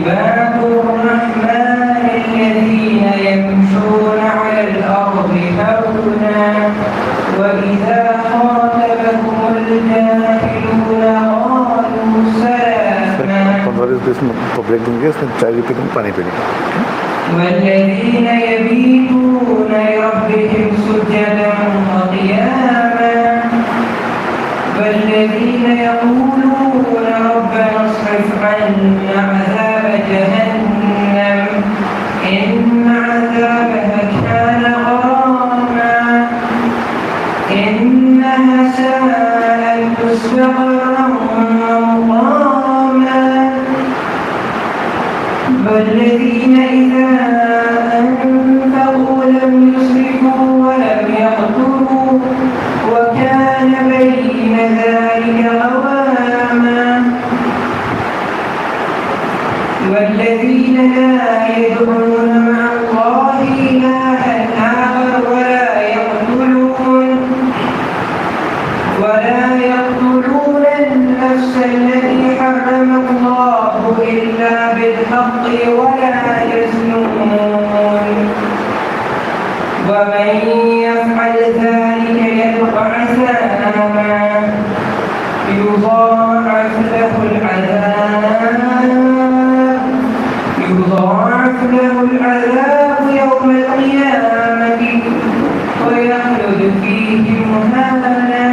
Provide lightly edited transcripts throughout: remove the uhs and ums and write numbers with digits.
وعباد الرحمن الذين يمشون على الأرض هونا وإذا خاطبهم الجاهلون قالوا سلاما والذين يبيتون لربهم سجدا وقياما والذين يقولون ربنا اصرف عنا عذاب جهنم إن عذابها كان غراما إنها ساءت مستقرا ومقاما والذين إذا أنفقوا لم يسرفوا ولم يقتروا وكان بين ذلك قواما والذين لا يدعون مع الله إلها آخر ولا يقتلون النفس التي حرم الله إلا بالحق ولا يزنون ومن يفعل ذلك يلقى عذابا يضاعف له العذاب يوم القيامة ويخلد فيه مهانا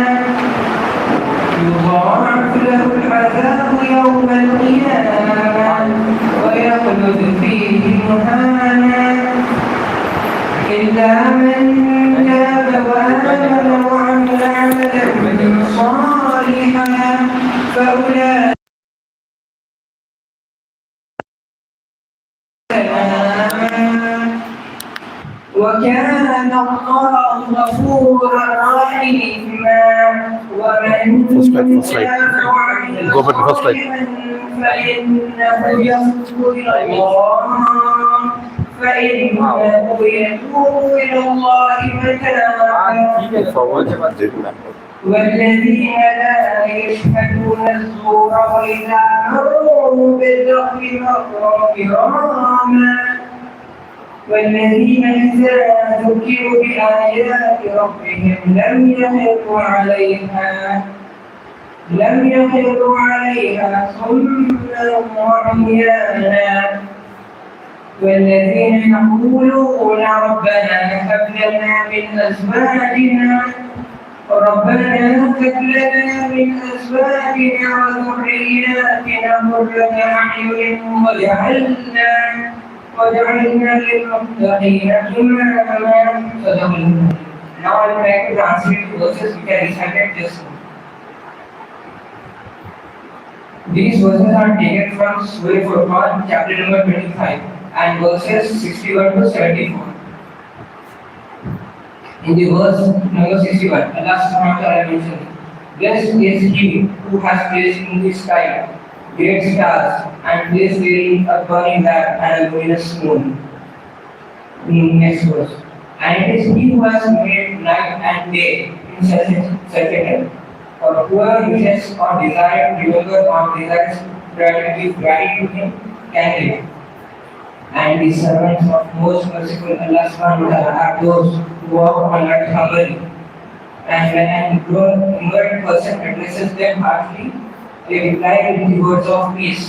يضاعف له العذاب يوم القيامة ويخلد فيه مهانا إلا من تاب وآمن وعمل عملا صالحا فأولئك وكان الله غفورا رحيما ومن فإنه يتوب إلى الله متابا والذين لا يشهدون الزور وإذا مروا باللغو مروا كراما والذين إذا ذكروا بآيات ربهم لم يخروا عليها صما وعميانا والذين يقولون ربنا هب لنا من أزواجنا وذرياتنا قرة أعين وجعلنا للمتقين إماما. Now I would like to translate verses which I recited just now. These verses are taken from Surah Furqan, chapter number 25, and verses 61 to 74. In the verse number 61, Allah subhanahu wa ta'ala mentions, "Blessed is he who has placed in the sky great stars and placed therein a burning lamp and a luminous moon." Next verse. "And it is he who has made night and day in such a time. For whoever wishes or desires to remember or desires to give gratitude to him can live. And the servants of most merciful Allah subhanahu wa ta'ala are those who walk on earth humbly. And when an ignorant person addresses them harshly, they reply with the words of peace.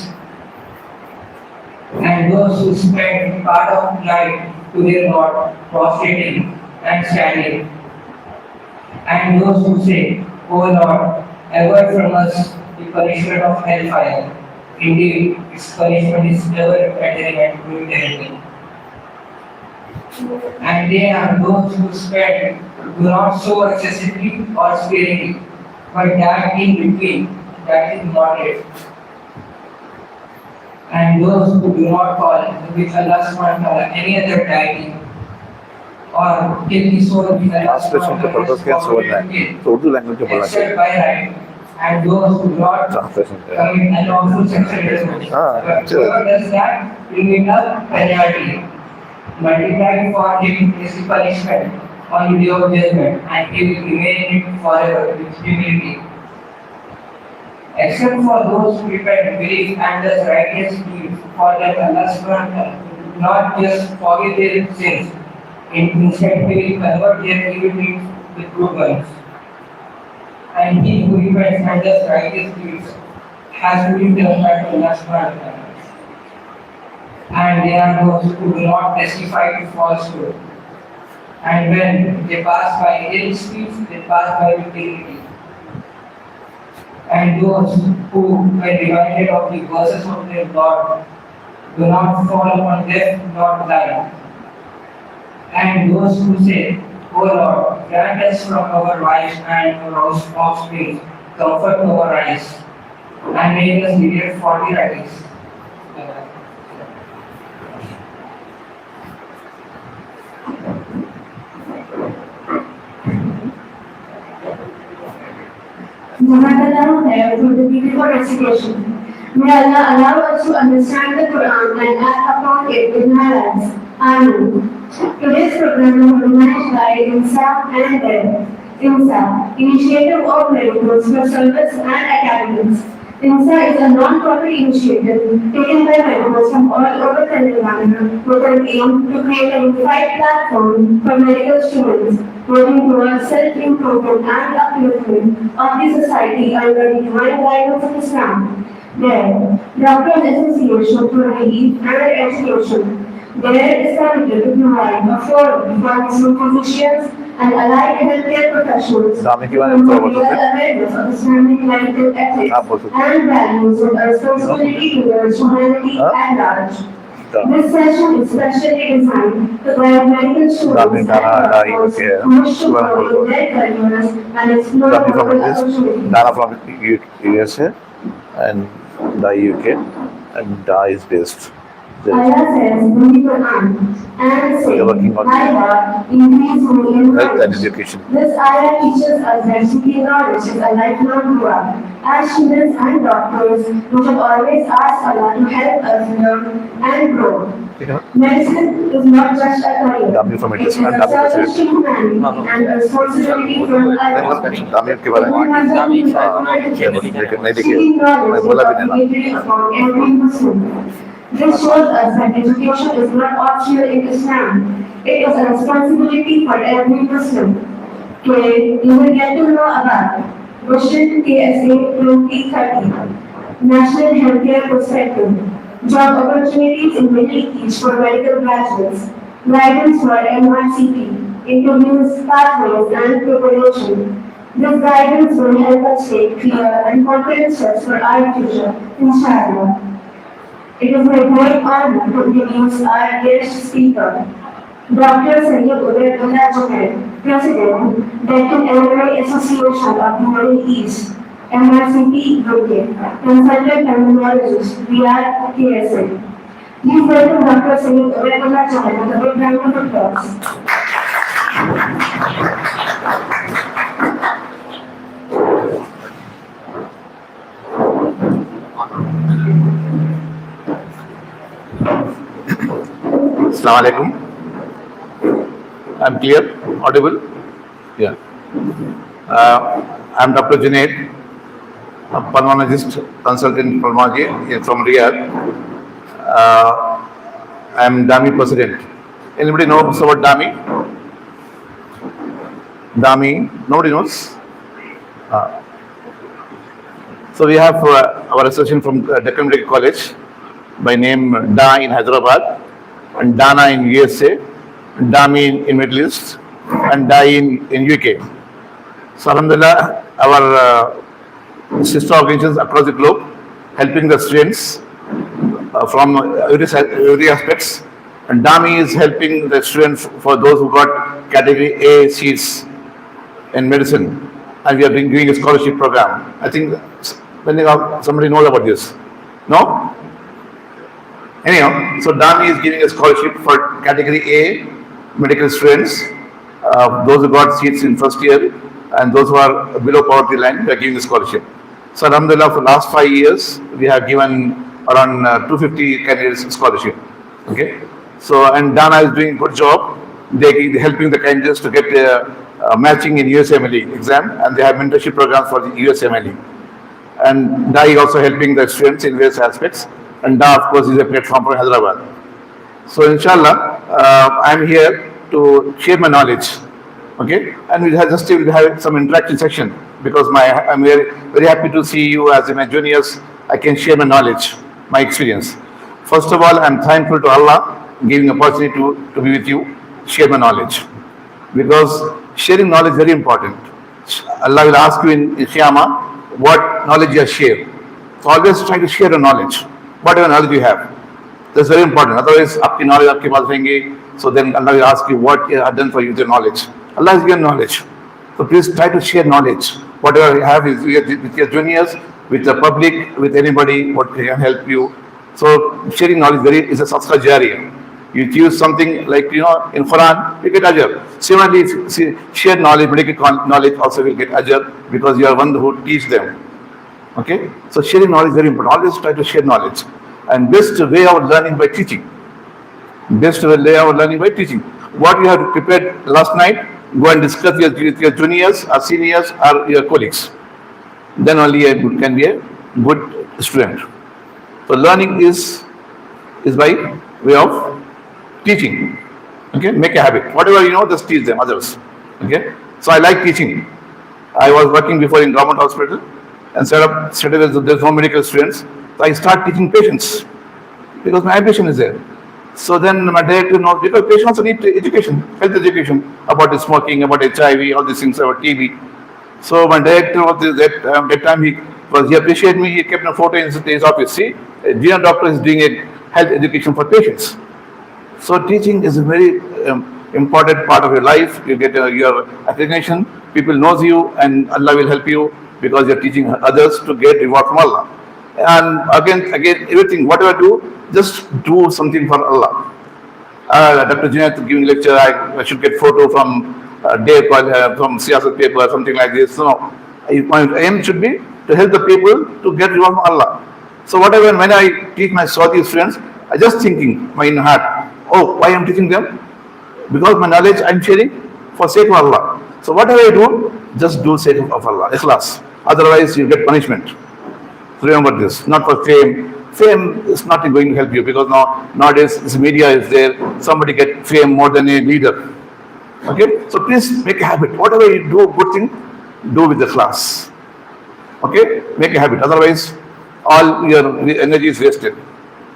And those who spend part of night to their Lord, prostrating and standing. And those who say, O Lord, avert from us the punishment of hellfire. Indeed, its punishment is ever rendering and terrible. And they are those who spend not so excessively or sparingly, but that in between, that is moderate. And those who do not call with Allah subhanahu wa ta'ala any other deity or kill the soul with Allah subhanahu wa ta'ala except by right. And those who do not commit unlawful sexual relations. But whoever does that will meet a penalty. Multiplied for him is the punishment on the day of judgment, and he will remain in it forever with humility. Except for those who repent, believe, and does righteous deeds, for them Allah subhanahu wa ta'ala not just forgive their sins, instead He will convert their evil deeds with good ones. And he who repents and does righteous deeds has believed the fact of Allah subhanahu wa ta'ala. And they are those who do not testify to falsehood. And when they pass by ill speech, they pass by with dignity. And those who, when reminded of the verses of their God, do not fall upon deaf nor blind. And those who say, O Lord, grant us from our wives and our offspring comfort to our eyes, and make us leaders for the righteous. Jazakallahu khair for the beautiful recitation. May Allah allow us to understand the Quran and act upon it in our lives. Amen. Today's program is organized by INSA and DEL. INSA, Initiative of Miracles for Service and Academics. INSA is a non-profit initiative taken by members from all over Telangana with an aim to create a unified platform for medical students working towards self-improvement and upliftment of the society under the divine guidance of Islam. There, Doctors Association for Relief and Education. There is committed to provide a forum for Muslim physicians and allied healthcare professionals to promote awareness of Islamic medical ethics and values with a responsibility towards humanity at large. This session is specially designed to guide medical students and doctors who wish to grow in their careers and explore global opportunities. Dana from USA and the UK, and Da is based there. Allah says in the Quran and So you're working says, on My God, increase me in health and knowledge. education. This ayah teaches us that seeking knowledge is a lifelong dua. As students and doctors, we should always ask Allah to help us learn and grow. Medicine is not just a career. W from It is medicine and a W service to humanity and a responsibility from Allah. दामी के बारे में Seeking knowledge is obligatory upon every Muslim. This shows us that education is not optional in Islam. It is a responsibility for every Muslim. Today, you will get to know about Vision KSA 2030, National Healthcare Perspective, job opportunities in Middle East for medical graduates, guidance for MRCP, interviews, pathways, and preparation. This guidance will help us take clear and confident steps for our future, inshallah. It is my great honor to introduce our guest speaker, Dr. Sayyid Ubaidullah Junaid, President, Deccan MRI Association of the Middle East, MRCP UK, Consultant Terminologist, Riyadh KSA. Please welcome Dr. Sayyid Ubaidullah Junaid with a big round of applause. Assalamu alaikum. I'm clear, audible? Yeah. I'm Dr. Junaid, a pulmonologist, consultant in pulmonology from Riyadh. I'm DAMI president. Anybody knows about DAMI? DAMI, nobody knows? So we have our association from Deccan Medical College by name DA in Hyderabad, and Dana in USA, DAMI in Middle East, and DAI in UK. So alhamdulillah, our sister organizations across the globe helping the students from every aspects. And DAMI is helping the students for those who got category A seats in medicine, and we are doing a scholarship program. I think somebody knows about this. No? Anyhow, so DAMI is giving a scholarship for category A medical students, those who got seats in first year, and those who are below poverty line, we are giving a scholarship. So alhamdulillah, for last 5 years, we have given around 250 candidates scholarship. Okay, so and Dana is doing good job. They helping the candidates to get matching in USMLE exam, and they have mentorship programs for the USMLE. and DA also helping the students in various aspects, and DA of course is a platform for Hyderabad. So inshallah, I'm here to share my knowledge. Okay, and we'll have some interaction section because I'm very happy to see you as my juniors. I can share my knowledge, my experience. First of all, I'm thankful to Allah giving opportunity to be with you, share my knowledge, because sharing knowledge is very important. Allah will ask you in Qiyamah what knowledge you have shared. So always try to share your knowledge, whatever knowledge you have. That's very important. Otherwise, आपकी knowledge आपके पास रहेंगे. So then Allah will ask you what you have done for you with your knowledge. Allah has given knowledge. So please try to share knowledge. Whatever you have is with your juniors, with the public, with anybody, what can help you. So sharing knowledge is a sadaqah jariyah. You choose something like, in Quran, you get ajr. Similarly, if you share knowledge, medical knowledge also will get ajr because you are one who teach them. Okay? So sharing knowledge is very important. Always try to share knowledge. And best way of learning by teaching. Best way of learning by teaching. What you have prepared last night, go and discuss with your juniors or seniors or your colleagues. Then only can be a good student. So learning is by way of teaching. Okay, make a habit. Whatever you know, just teach them others. Okay. So I like teaching. I was working before in government hospital and set up there's no medical students. So I start teaching patients because my ambition is there. So then my director knows because patients also need education, health education about the smoking, about HIV, all these things, about TB. So my director was that time he appreciated me. He kept a photo in his office. See, a junior doctor is doing a health education for patients. So teaching is a very important part of your life. You get your recognition. People knows you, and Allah will help you because you are teaching others to get reward from Allah. And again, everything, whatever I do, just do something for Allah. Dr. Junaid giving lecture, I should get photo from from Siyasat paper, something like this. No, my aim should be to help the people to get reward from Allah. So whatever, when I teach my Saudi friends, I just thinking my inner heart, oh, why I'm teaching them? Because my knowledge I'm sharing for sake of Allah. So whatever I do, just do sake of Allah, ikhlas. Otherwise, you get punishment. Remember this, not for fame. Fame is not going to help you because nowadays this media is there. Somebody get fame more than a leader. Okay, so please make a habit. Whatever you do, good thing, do with the class. Okay, make a habit. Otherwise, all your energy is wasted,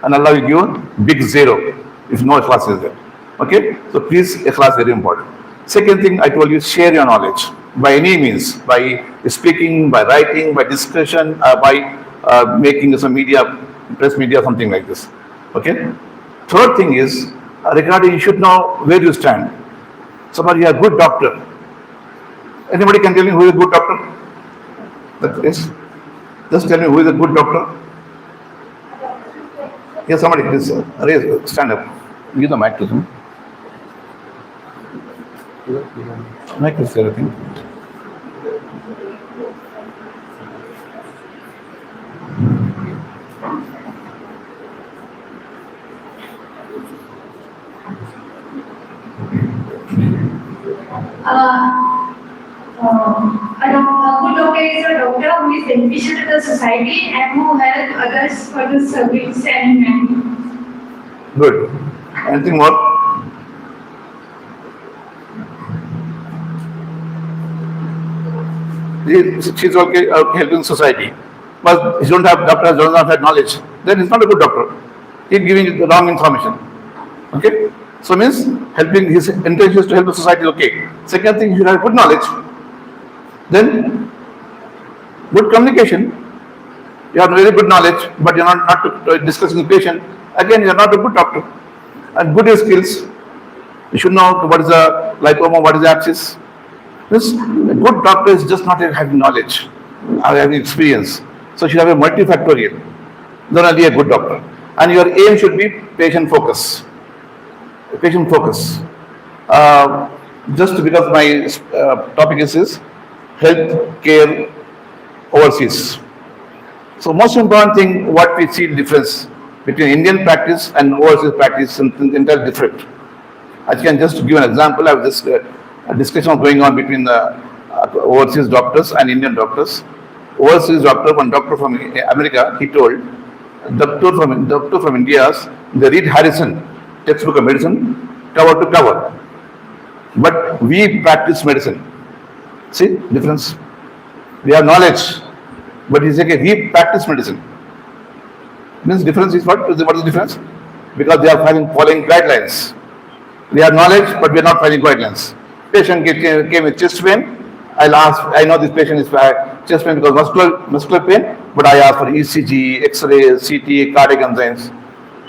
and Allah will give you big zero if no class is there. Okay, so please, a class very important. Second thing I told you, share your knowledge by any means, by speaking, by writing, by discussion, by making some media, press media, something like this. Okay. Third thing is regarding you should know where you stand. Somebody is a good doctor. Anybody can tell me who is a good doctor? That is, just tell me who is a good doctor. Yes, somebody please raise, stand up. Give the mic to him. Mic is there, I think. A good doctor is a doctor who is beneficial to the society and who help others for the service and humanity. Good. Anything more? She's okay helping society, but he don't have doctors, don't have knowledge. Then he's not a good doctor. He's giving you the wrong information. Okay. So means helping, his intention is to help the society, okay. Second thing, you should have good knowledge. Then good communication. You have very good knowledge, but you're not discussing the patient. Again, you're not a good doctor. And good skills. You should know what is a lipoma, what is the abscess. This a good doctor is just not having knowledge or having experience. So you should have a multifactorial. Then only a good doctor. And your aim should be patient focus. Patient focus. Just because my topic is health care overseas. So most important thing, what we see difference between Indian practice and overseas practice is entirely different. I can just give an example. I have this discussion going on between the overseas doctors and Indian doctors. overseas doctor, one doctor from America, he told, doctor from India, they read Harrison, textbook of medicine, cover to cover. But we practice medicine. See, difference? We have knowledge, but he said, okay, we practice medicine. Means difference is what? What is the difference? Because they are following guidelines. We have knowledge, but we are not following guidelines. Patient came with chest pain. I'll ask, I know this patient is chest pain because muscular pain, but I ask for ECG, X-ray, CT, cardiac enzymes.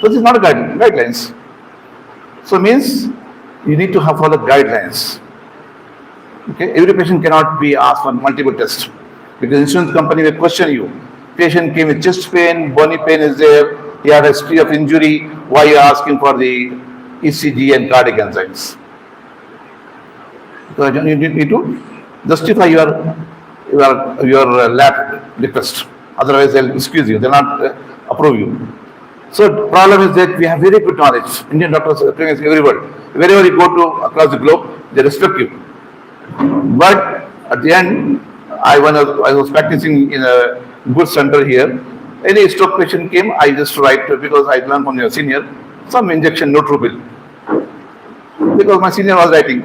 So this is not a guidelines. So means you need to follow guidelines. Okay, every patient cannot be asked for multiple tests because insurance company will question you. Patient came with chest pain, bony pain is there, he had a history of injury, why are you asking for the ECG and cardiac enzymes? So you need to justify your lab request. Otherwise, they'll excuse you, they'll not approve you. So the problem is that we have very good knowledge. Indian doctors are doing everywhere. Wherever you go to across the globe, they respect you. But at the end, I was practicing in a good center here. Any stroke patient came, I just write because I learned from your senior some injection, no trouble. Because my senior was writing.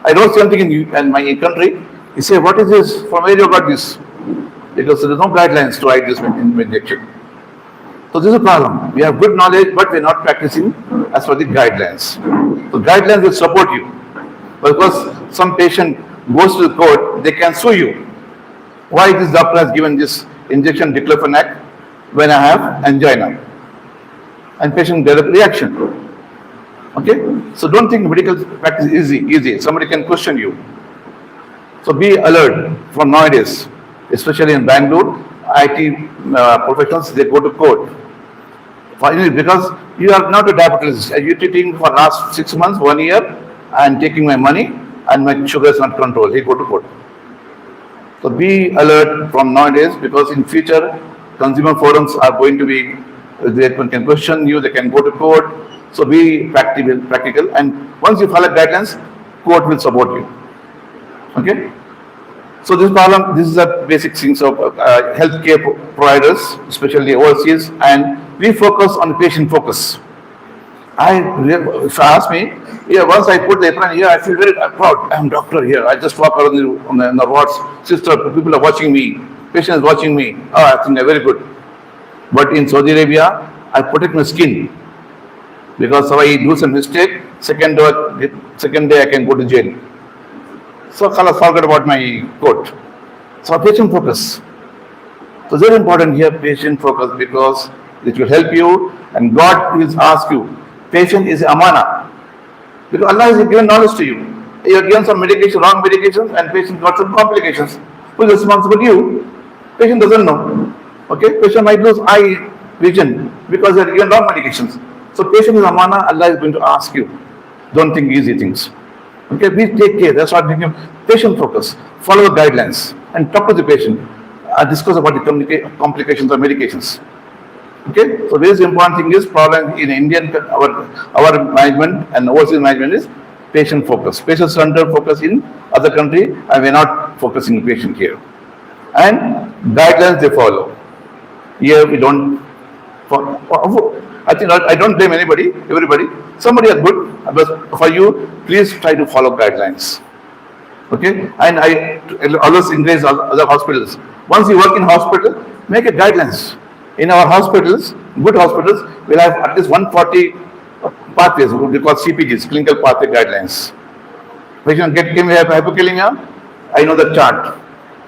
I wrote something in my country. He said, "What is this? From where you got this?" Because there is no guidelines to write this injection. So this is a problem. We have good knowledge, but we are not practicing as per the guidelines. So guidelines will support you. Because some patient goes to the court, they can sue you. Why this doctor has given this injection diclofenac when I have angina? And patient develop reaction. Okay? So don't think medical practice is easy. Somebody can question you. So be alert from nowadays, especially in Bangalore, IT professionals, they go to court. Finally, because you are not a diabetes, you're treating for last 6 months, 1 year, and taking my money, and my sugar is not controlled. He go to court. So be alert from nowadays, because in future, consumer forums are going to be, they can question you, they can go to court. So be practical, and once you follow guidelines, court will support you. Okay? So this problem, this is the basic things of healthcare providers, especially overseas, and we focus on patient focus. If you ask me, once I put the apron here, I feel very proud. I'm doctor here. I just walk around on the wards. Sister, people are watching me. Patient is watching me. Oh, I think they're very good. But in Saudi Arabia, I protect my skin. Because if I do some mistake, second day I can go to jail. So I forget about my court. So patient focus. So very important here, patient focus, because it will help you, and God will ask you. Patient is amana. Because Allah has given knowledge to you. You have given some medication, wrong medications, and patient got some complications. Who is responsible? You. Patient doesn't know. Okay? Patient might lose eye vision because they are given wrong medications. So patient is amana, Allah is going to ask you. Don't think easy things. Okay, please take care. That's what making patient focus. Follow the guidelines and talk to the patient. Discuss about the complications of medications. Okay, so this important thing is problem in Indian our management and overseas management is patient focus. Patient center focus in other country, and we are not focusing on patient here. And guidelines they follow. Here we don't. I think I don't blame anybody, everybody. Somebody are good, but for you, please try to follow guidelines. Okay? And I always encourage other hospitals. Once you work in hospital, make a guidelines. In our hospitals, good hospitals, we'll have at least 140 pathways, we call CPGs, clinical pathway guidelines. Patient came with hypokalemia, I know the chart.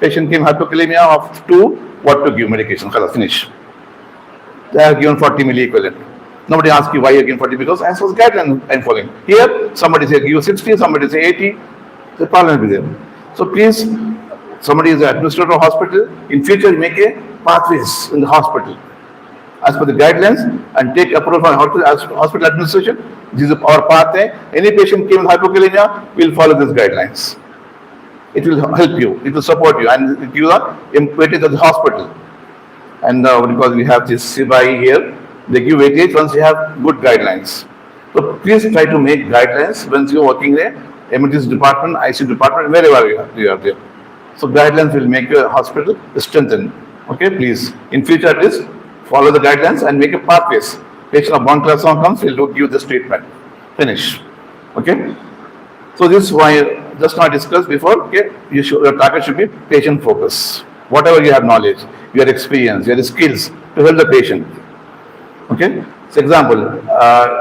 Patient came hypokalemia of 2, what to give medication, finish. They are given 40 milliequivalent. Nobody asks you why you are given 40, because as was guideline I'm following. Here, somebody say give 60, somebody say 80. The problem will be there. So please, somebody is the administrator of hospital. In future, you make a pathways in the hospital as per the guidelines and take approval from hospital administration. This is our pathway. Any patient came with hypokalemia, we will follow these guidelines. It will help you. It will support you, and it gives the weightage of the hospital. And because we have this CBI here, they give weightage once you have good guidelines. So please try to make guidelines once you are working there, emergency department, ICU department, wherever you are there. So guidelines will make your hospital strengthen. Okay, please. In future, at least follow the guidelines and make a pathways. Patient of one class one comes, we'll give this treatment. Finish. Okay. So this is why just now discussed before. Okay, your target should be patient focus. Whatever you have knowledge, your experience, your skills to help the patient. Okay. So example,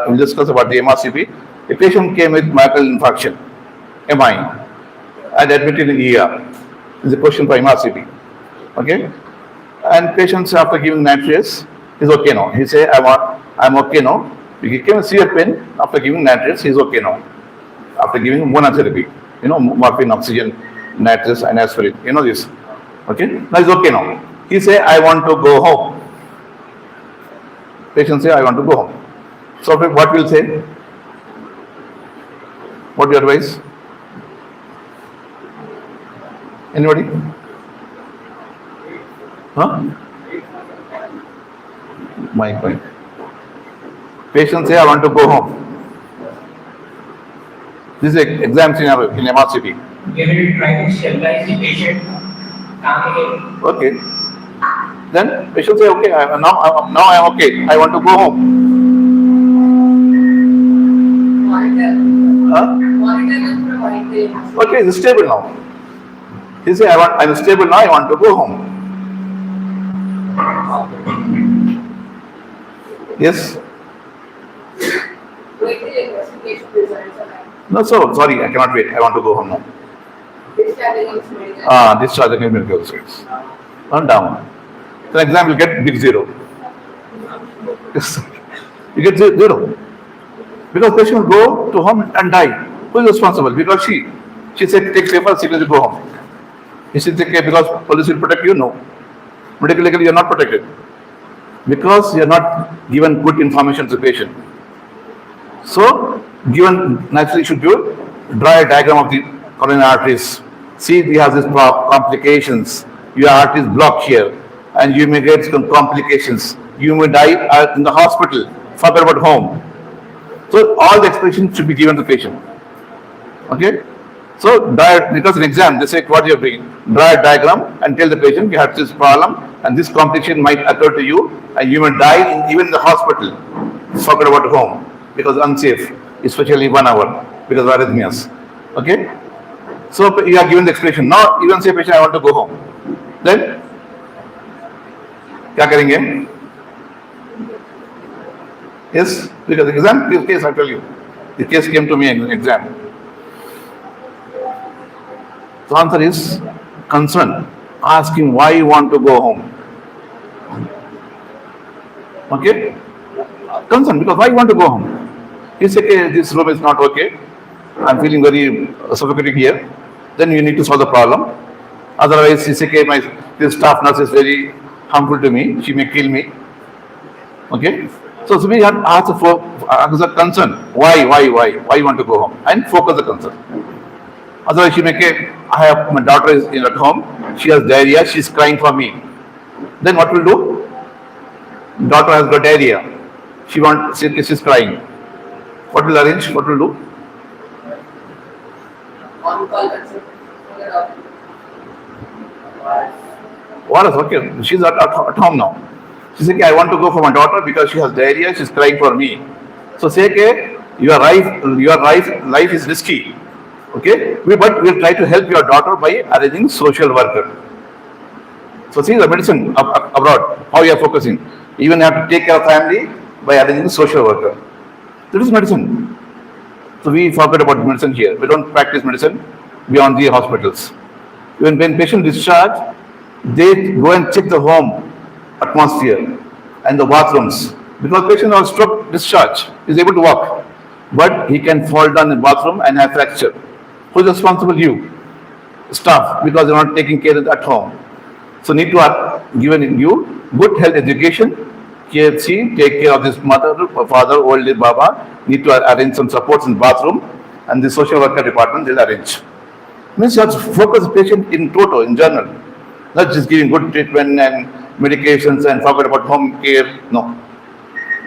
we'll discuss about the MRCP. A patient came with myocardial infarction, MI, and admitted in ER. This is a question for MRCP. Okay. And patients after giving nitrates, he's okay now. He say, I'm okay now. He came with severe pain after giving nitrates, he's okay now. After giving monotherapy, morphine, oxygen, nitrates, and aspirin, this. Okay, now he's okay now. He say, I want to go home. Patient say, I want to go home. So what will say? What your advice? Anybody? Huh? My point. Patient say, I want to go home. This is an exam scenario in MRCP. We will try to stabilize the patient, calm him. Okay. Then patient say, okay, now I am okay. I want to go home. Huh? Okay, he's stable now. He say, I'm stable now. I want to go home. Yes. Wait till investigation results are back. No, so sorry, I cannot wait. I want to go home now. Discharge against medical. Discharge against medical service. On down. The exam will get big zero. Yes. You get zero. Because patient will go to home and die. Who is responsible? Because she said take paper, she will go home. He said take care because police will protect you. No. Medically you are not protected. Because you are not given good information to the patient. So, given naturally should do, draw a diagram of the coronary arteries. See, he has these complications. Your artery is blocked here, and you may get some complications. You may die in the hospital. Forget about home. So, all the explanations should be given to the patient. Okay. So, because in exam they say what you are doing. Draw a diagram and tell the patient you have this problem and this complication might occur to you, and you may die even in the hospital. Forget about home. Because unsafe, especially 1 hour, because of arrhythmias. Okay? So you are given the explanation. Now, even say patient, I want to go home. Then, क्या करेंगे? Yes, because exam case I tell you. The case came to me in exam. The answer is concern. Ask him why you want to go home. Okay? Concern, because why you want to go home? He said, okay, this room is not okay. I'm feeling very suffocating here. Then you need to solve the problem. Otherwise, he said, okay, this staff nurse is very harmful to me. She may kill me. Okay? So we have asked for a concern. Why you want to go home? And focus the concern. Otherwise, she may say, my daughter is at home. She has diarrhea. She's crying for me. Then what will do? Daughter has got diarrhea. She's crying. What will arrange? What will do? On call consult. What is okay? She's at home now. She said, I want to go for my daughter because she has diarrhea. She's crying for me. So say, okay, your life is risky. Okay, but we'll try to help your daughter by arranging social worker. So see the medicine abroad, how you are focusing. Even you have to take care of family by arranging social worker. That is medicine. So we forget about medicine here. We don't practice medicine beyond the hospitals. When patient discharge, they go and check the home atmosphere and the bathrooms. Because patient on stroke discharge is able to walk, but he can fall down in the bathroom and have fracture. Who is responsible? You, staff, because you are not taking care of it at home. So need to have given you good health education. KFC, take care of this mother, father, old Baba, need to arrange some supports in the bathroom, and the social worker department will arrange. Means you have to focus the patient in total, in general, not just giving good treatment and medications and forget about home care. No.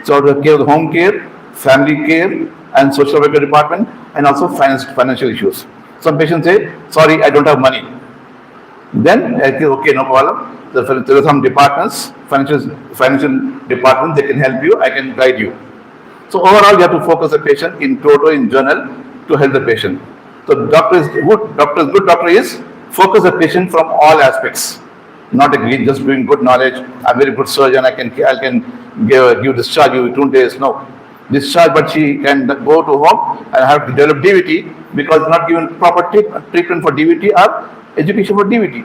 So to care of the home care, family care, and social worker department, and also financial issues. Some patients say, sorry, I don't have money. Then I think, okay, no problem. There are some departments, financial department, they can help you, I can guide you. So overall, you have to focus the patient in toto, in general, to help the patient. So good doctor is focus the patient from all aspects. Not agree, just doing good knowledge, I'm very good surgeon, I can give discharge you in 2 days. No. Discharge, but she can go to home and have to develop DVT because not given proper treatment for DVT or education for DVT.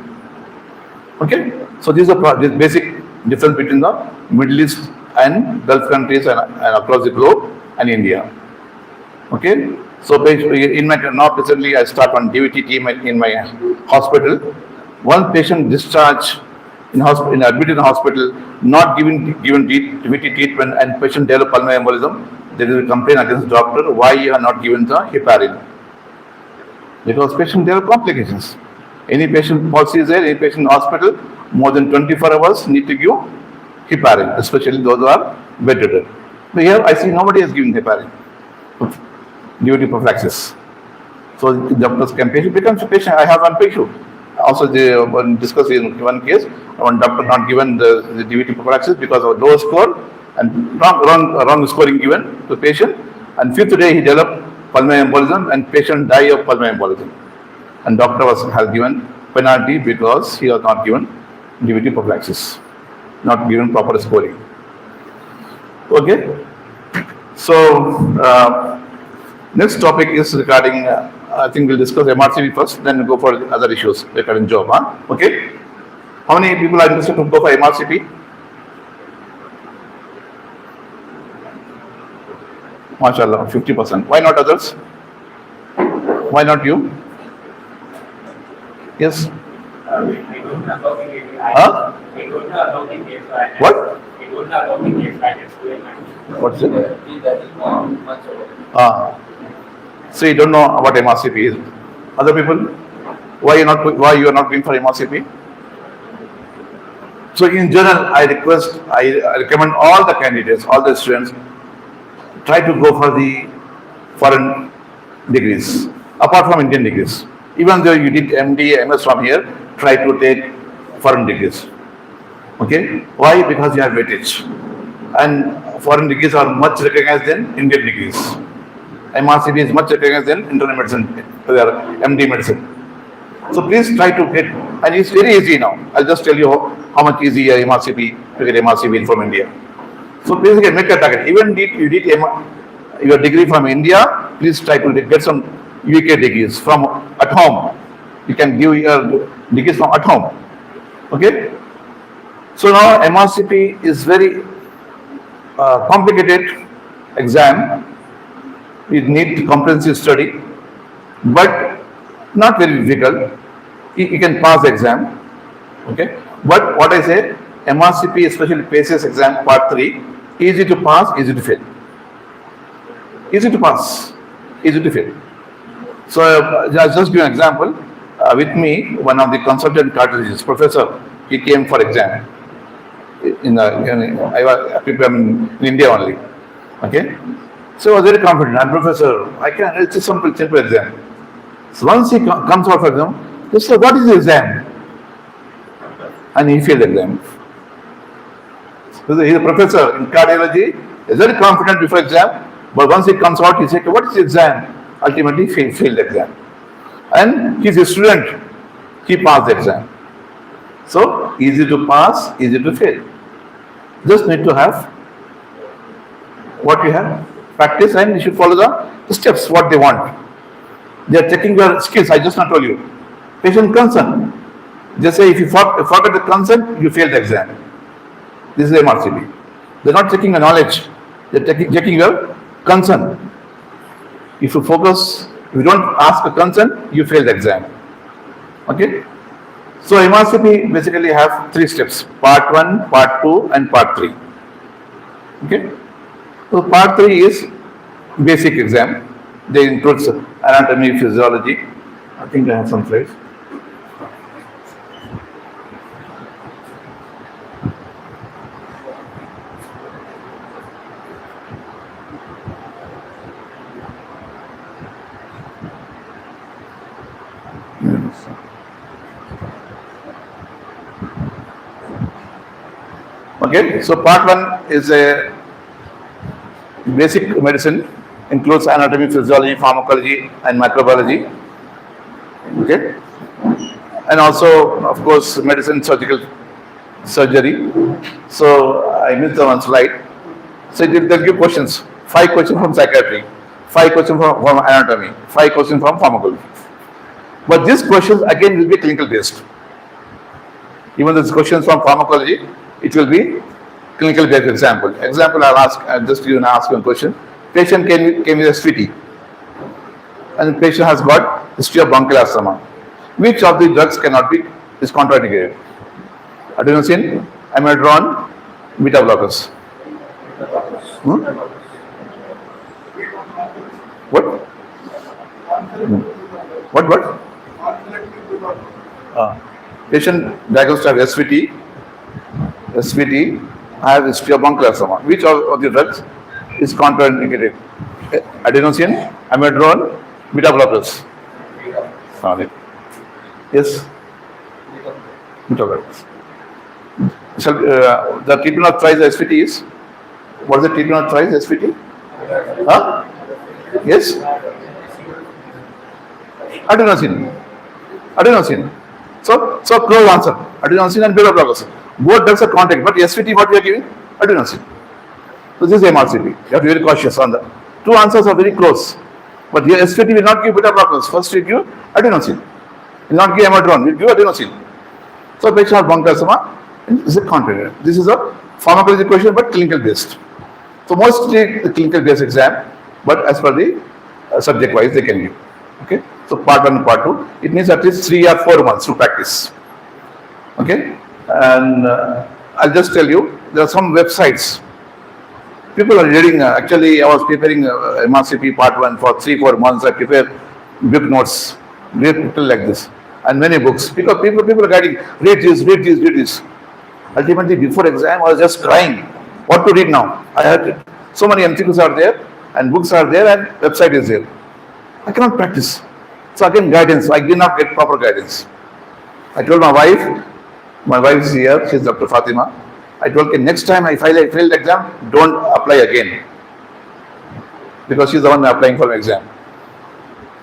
Okay, so this is this basic difference between the Middle East and Gulf countries and across the globe and India. Okay, so in my now presently I start on DVT team in my hospital. One patient discharged admitted in the hospital, not given DVT treatment, and patient develop pulmonary embolism. There is a complaint against the doctor. Why you are not given the heparin? Because patient develop complications. Any patient policy is there, any patient in the hospital, more than 24 hours need to give heparin, especially those who are bedridden. But here I see nobody is giving heparin due to prophylaxis. So the doctors can patient becomes a patient. I have one patient. Also, they discussed in one case, one doctor not given the DVT prophylaxis because of low score and wrong scoring given to patient. And fifth day he developed pulmonary embolism and patient died of pulmonary embolism. And doctor has given penalty because he was not given DVT prophylaxis, not given proper scoring. Okay. So next topic is regarding. I think we'll discuss MRCP first, then we'll go for other issues regarding job. Okay. How many people are interested to go for MRCP? MashaAllah, 50%. Why not others? Why not you? Yes. Huh? What? What's it? So you don't know what MRCP is. Other people, why you are not going for MRCP? So in general, I recommend all the candidates, all the students, try to go for the foreign degrees, apart from Indian degrees. Even though you did MD, MS from here, try to take foreign degrees. Okay? Why? Because you have weightage. And foreign degrees are much recognized than Indian degrees. MRCP is much recognized than internal medicine, MD medicine. So please try to get, and it's very easy now. I'll just tell you how much easy MRCP to get MRCP from India. So please make a target. Even if you did your degree from India, please try to get some UK degrees from at home. You can give your degrees from at home. Okay? So now MRCP is very complicated exam. It needs comprehensive study, but not very difficult. You can pass the exam. Okay? But what I say, MRCP, especially PACES exam part 3, easy to pass, easy to fail. Easy to pass, easy to fail. So I'll just give an example. With me, one of the consultant cardiologists, professor, he came for exam. I prepared in India only. Okay? So I was very confident. I'm professor. It's a simple exam. So once he comes out for exam, he said, what is the exam? And he failed the exam. So he's a professor in cardiology. He's very confident before exam. But once he comes out, he said, what is the exam? Ultimately, he failed the exam. And he's a student. He passed the exam. So easy to pass, easy to fail. Just need to have what you have. Practice, and you should follow the steps, what they want. They are checking your skills. I just not told you. Patient consent. They say if you forget the consent, you fail the exam. This is MRCP. They're not checking your knowledge. They're checking your consent. If you focus, if you don't ask a consent, you fail the exam. Okay? So MRCP basically have 3 steps. Part 1, Part 2 and Part 3. Okay? So part 3 is basic exam. They includes anatomy, physiology. I think I have some slides. Okay, so part 1 is a basic medicine, includes anatomy, physiology, pharmacology, and microbiology. Okay, and also, of course, medicine, surgical surgery. So I missed the one slide. So they'll give questions. 5 questions from psychiatry, 5 questions from anatomy, 5 questions from pharmacology. But these questions again will be clinical based. Even these questions from pharmacology, it will be clinical based example. Example, I'll just give ask one question. Patient came with SVT, and the patient has got history of bronchial asthma. Which of the drugs is contraindicated? Adenosine, amiodarone, beta blockers. What? What? Patient diagnosed with SVT have history of bronchial asthma. Which of the drugs is contraindicated? Adenosine, amiodarone, beta blockers. Sorry. Yes. Beta blockers. So the treatment of thrice SVT is? What is the treatment of thrice SVT? Huh? Yes. Adenosine. So close answer. Adenosine and beta blockers. Both drugs are contraindicated, but SVT what we are giving? Adenosine. So this is MRCP. You have to be very cautious on that. 2 answers are very close. But the SVT will not give beta blockers. First we give adenosine. Will not give amiodarone. Will give adenosine. So patient has bronchial asthma. This is contraindicated. This is a pharmacology question, but clinical based. So mostly the clinical based exam, but as per the subject wise they can give. Okay. So part 1 and part 2. It needs at least 3 or 4 months to practice. Okay. And I'll just tell you, there are some websites. People are reading, actually I was preparing MRCP part 1 for 3-4 months. I prepared book notes, people like this, and many books. Because people are guiding, read this. Ultimately before exam I was just crying. What to read now? I had so many MCQs are there, and books are there, and website is there. I cannot practice. So again guidance, I did not get proper guidance. I told my wife is here, she's Dr. Fatima. I told her, next time I fail the exam, don't apply again. Because she's the one applying for the exam.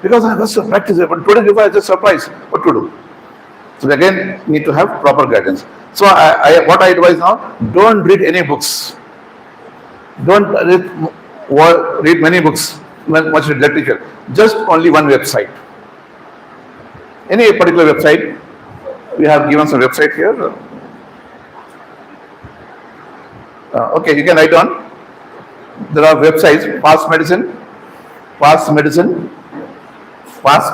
Because I was to practice it, but today before I was just surprised what to do. So again, need to have proper guidance. So what I advise now, don't read any books. Don't read many books, much literature. Just only one website. Any particular website, we have given some website here. Okay, you can write on. There are websites, Past Medicine, Past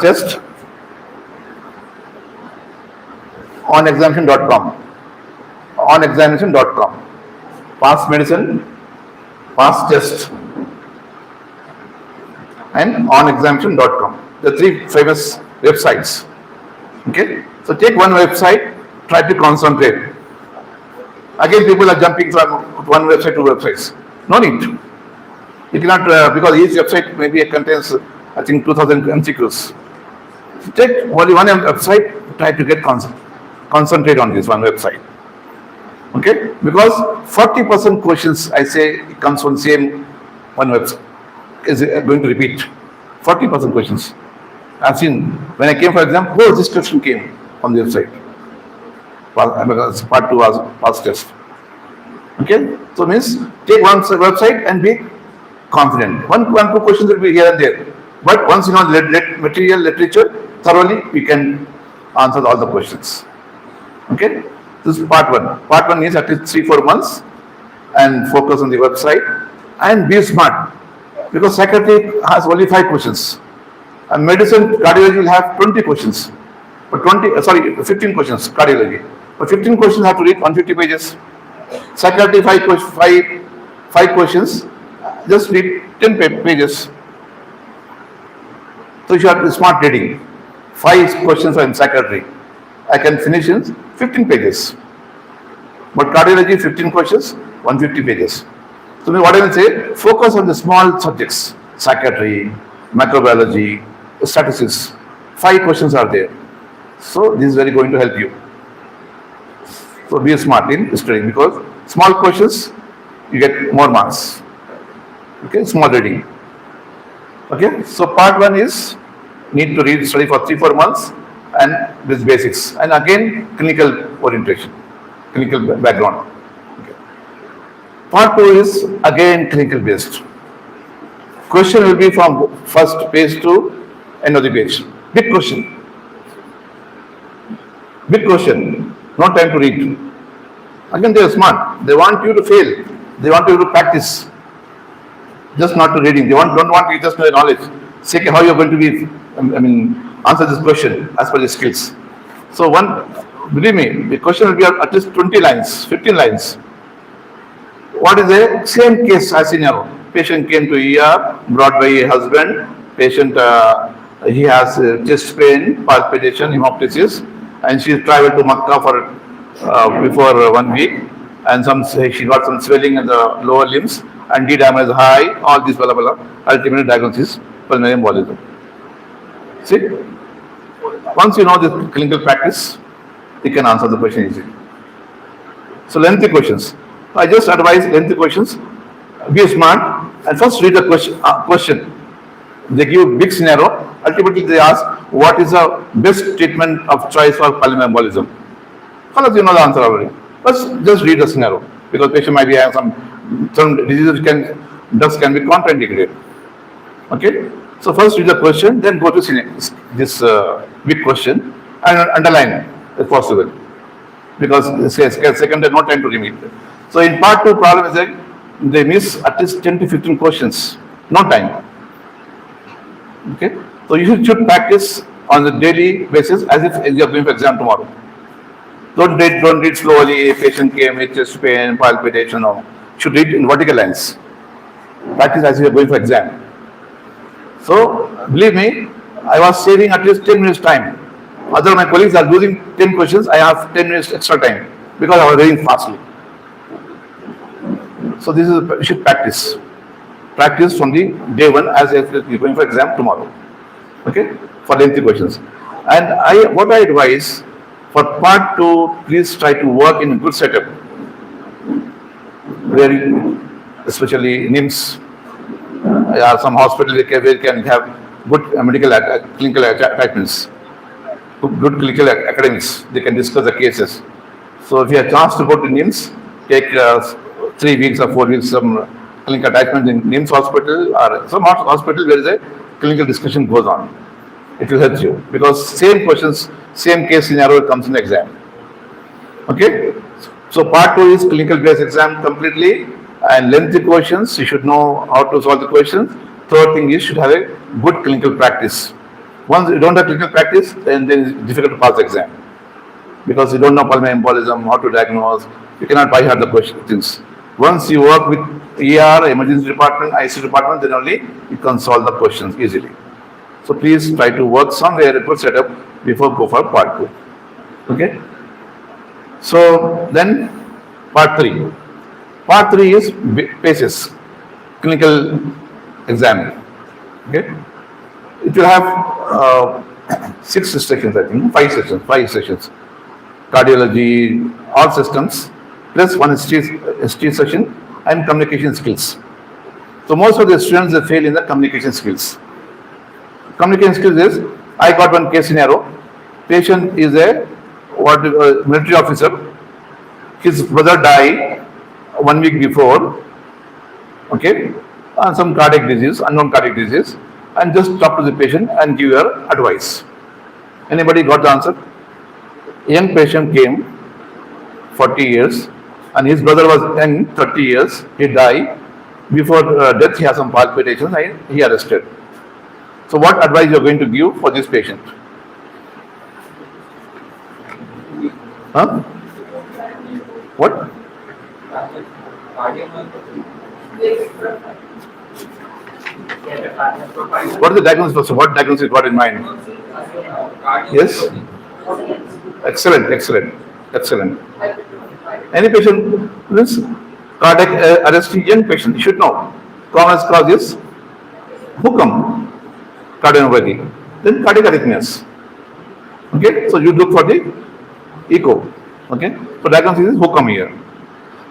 Test, onexamination.com, Past Medicine, Past Test, and onexamination.com. The 3 famous websites. Okay, so take one website, try to concentrate. Again, people are jumping from one website to websites. No need. You cannot, because each website maybe contains, I think, 2000 MCQs. So take only one website, try to get concentrate on this one website. Okay, because 40% questions, I say, comes from same one website, is going to repeat. 40% questions. I've seen, when I came for exam, whole this question came on the website. Part 2 was past test. Okay, so means take one website and be confident. One, 2 questions will be here and there, but once you know literature thoroughly, you can answer all the questions. Okay, this is part 1. Part 1 is at least 3-4 months, and focus on the website and be smart, because psychiatry has only 5 questions, and medicine, cardiology will have 20 questions. But 15 questions, cardiology. But 15 questions have to read 150 pages. Psychiatry, 5 questions, just read 10 pages. So you have smart reading. 5 questions are in psychiatry. I can finish in 15 pages. But cardiology, 15 questions, 150 pages. So what I will say, focus on the small subjects. Psychiatry, microbiology, statistics. 5 questions are there. So this is very going to help you. So be smart in studying because small questions you get more marks. Okay, small reading. Okay, so part one is need to read study for 3-4 months and this basics and again clinical orientation, clinical background. Okay. Part two is again clinical based. Question will be from first page to end of the page. Big question. Big question. No time to read. Again, they are smart. They want you to fail. They want you to practice. Just not to reading. They don't want you just to know knowledge. Say how you are going to be, answer this question as per the skills. So believe me, the question will be at least 20 lines, 15 lines. What is the same case as scenario? Patient came to ER, brought by a husband. Patient, he has chest pain, palpitation, hemoptysis, and she traveled to Makkah for before 1 week, and she got some swelling in the lower limbs, and D dimer is high, all this blah blah blah. Ultimately diagnosis pulmonary embolism. See, once you know this clinical practice, you can answer the question easily. So lengthy questions. I just advise lengthy questions. Be smart and first read the question. They give big scenario. Ultimately, they ask what is the best treatment of choice for pulmonary embolism. Unless you know the answer already. First, just read the scenario because patient might be having some diseases drugs can be contraindicated. Okay. So first read the question, then go to this big question and underline it if possible. Because second there's no time to read it. So in part 2 problem is that they miss at least 10 to 15 questions. No time. Okay. So you should practice on a daily basis as if you are going for exam tomorrow. Don't read slowly. Patient came with chest pain, palpitation. No. Should read in vertical lines. Practice as if you are going for exam. So believe me, I was saving at least 10 minutes time. Other my colleagues are losing 10 questions. I have 10 minutes extra time because I was reading fastly. So this is you should practice. Practice from the day one as if you're going for exam tomorrow. Okay, for lengthy questions. And what I advise for part 2, please try to work in a good setup, where especially NIMS, some hospitals where you can have good clinical attachments, good clinical academics. They can discuss the cases. So if you have a chance to go to NIMS, take 3 weeks or 4 weeks some clinical attachment in NIMS hospital or some hospital where the clinical discussion goes on. It will help you because same questions, same case scenario comes in the exam. Okay. So part 2 is clinical based exam completely and lengthy questions. You should know how to solve the questions. Third thing is you should have a good clinical practice. Once you don't have clinical practice, then it's difficult to pass the exam because you don't know pulmonary embolism, how to diagnose. You cannot by heart the questions. Once you work with ER, emergency department, ICU department, then only you can solve the questions easily. So please try to work somewhere, a good setup before go for part 2. Okay. So then part 3. Part 3 is PACES, clinical exam. Okay. It will have 6 sections, I think, 5 sessions. Cardiology, all systems, plus one history session and communication skills. So most of the students they fail in the communication skills. Communication skills is, I got one case scenario. Patient is a military officer. His brother died 1 week before. Okay, and some cardiac disease, unknown cardiac disease, and just talk to the patient and give your advice. Anybody got the answer? A young patient came, 40 years, and his brother was young, 30 years. He died. Before death, he has some palpitations and he arrested. So what advice you are going to give for this patient? Huh? What? What is the diagnosis? What diagnosis you got in mind? Yes? Excellent. Any patient, this cardiac arrest, young patient, you should know. Common cause is Hukam, cardiomyopathy. Then cardiac arrhythmias. Okay, so you look for the echo. Okay, so diagnosis is who come here.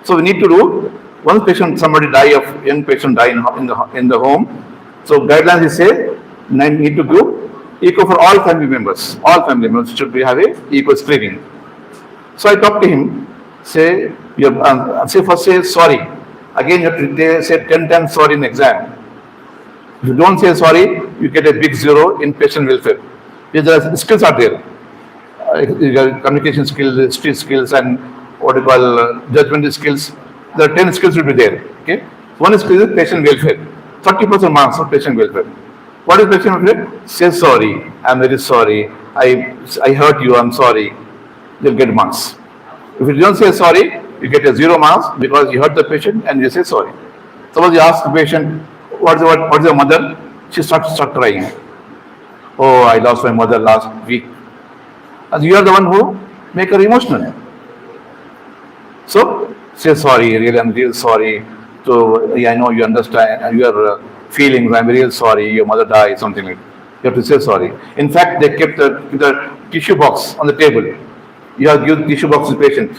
So we need to do one patient, somebody die of young patient die in the home. So guidelines is say need to do echo for all family members. All family members should be have a echo screening. So I talked to him. Say first say sorry. Again you have to say 10 times sorry in exam. If you don't say sorry, you get a big zero in patient welfare. The skills are there. Communication skills, street skills, and what you call judgment skills. There are 10 skills will be there. Okay. One skill is patient welfare. 30% marks for patient welfare. What is patient welfare? Say sorry. I'm very sorry. I hurt you. I'm sorry. You'll get marks. If you don't say sorry, you get a 0 marks because you hurt the patient and you say sorry. Suppose you ask the patient, what's your mother? She starts crying. Oh, I lost my mother last week. And you are the one who make her emotional. So say sorry, really, I'm real sorry. So I know you understand your feelings. I'm real sorry. Your mother died, something like that. You have to say sorry. In fact, they kept the tissue box on the table. You have given tissue box to the patient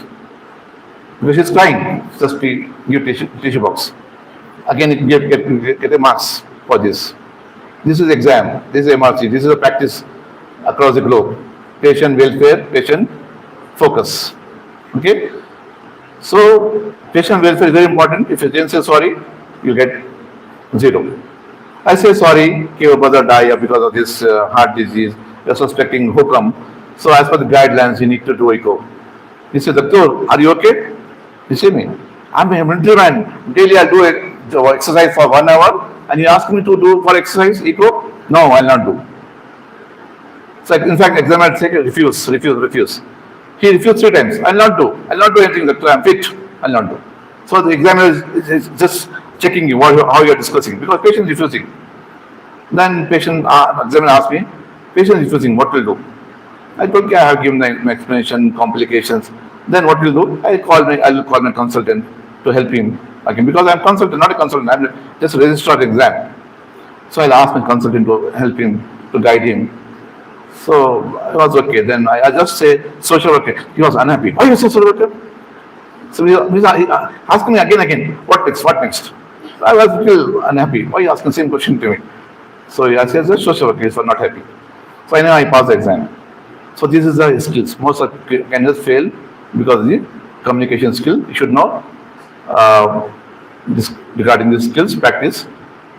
because she's crying. Just give tissue box. Again, it get a marks for this. This is exam. This is MRC. This is a practice across the globe. Patient welfare, patient focus. Okay. So patient welfare is very important. If you didn't say sorry, you get 0. I say sorry, your brother died because of this heart disease. You're suspecting Hukam. So as per the guidelines, you need to do echo. He said, Doctor, are you okay? You see me. I'm a military man. Daily I do exercise for 1 hour, and you ask me to do for exercise echo? No, I'll not do. So in fact, examiner said refuse. He refused 3 times. I'll not do anything, Doctor. I'm fit. I'll not do. So the examiner is just checking you how you are discussing because patient is refusing. Then examiner asked me, patient is refusing. What will do? I told him I have given my explanation, complications. Then what will do? I will call my consultant to help him again because I'm consultant, not a consultant. I'm just a registrar exam. So I'll ask my consultant to help him, to guide him. So I was okay. Then I just say social worker. He was unhappy. Why you social worker? So he asked me again. What next? I was still unhappy. Why you asking the same question to me? So I said, social worker. He was not happy. So I know I passed the exam. So this is the skills. Most of candidates fail because of the communication skill. You should know regarding the skills practice.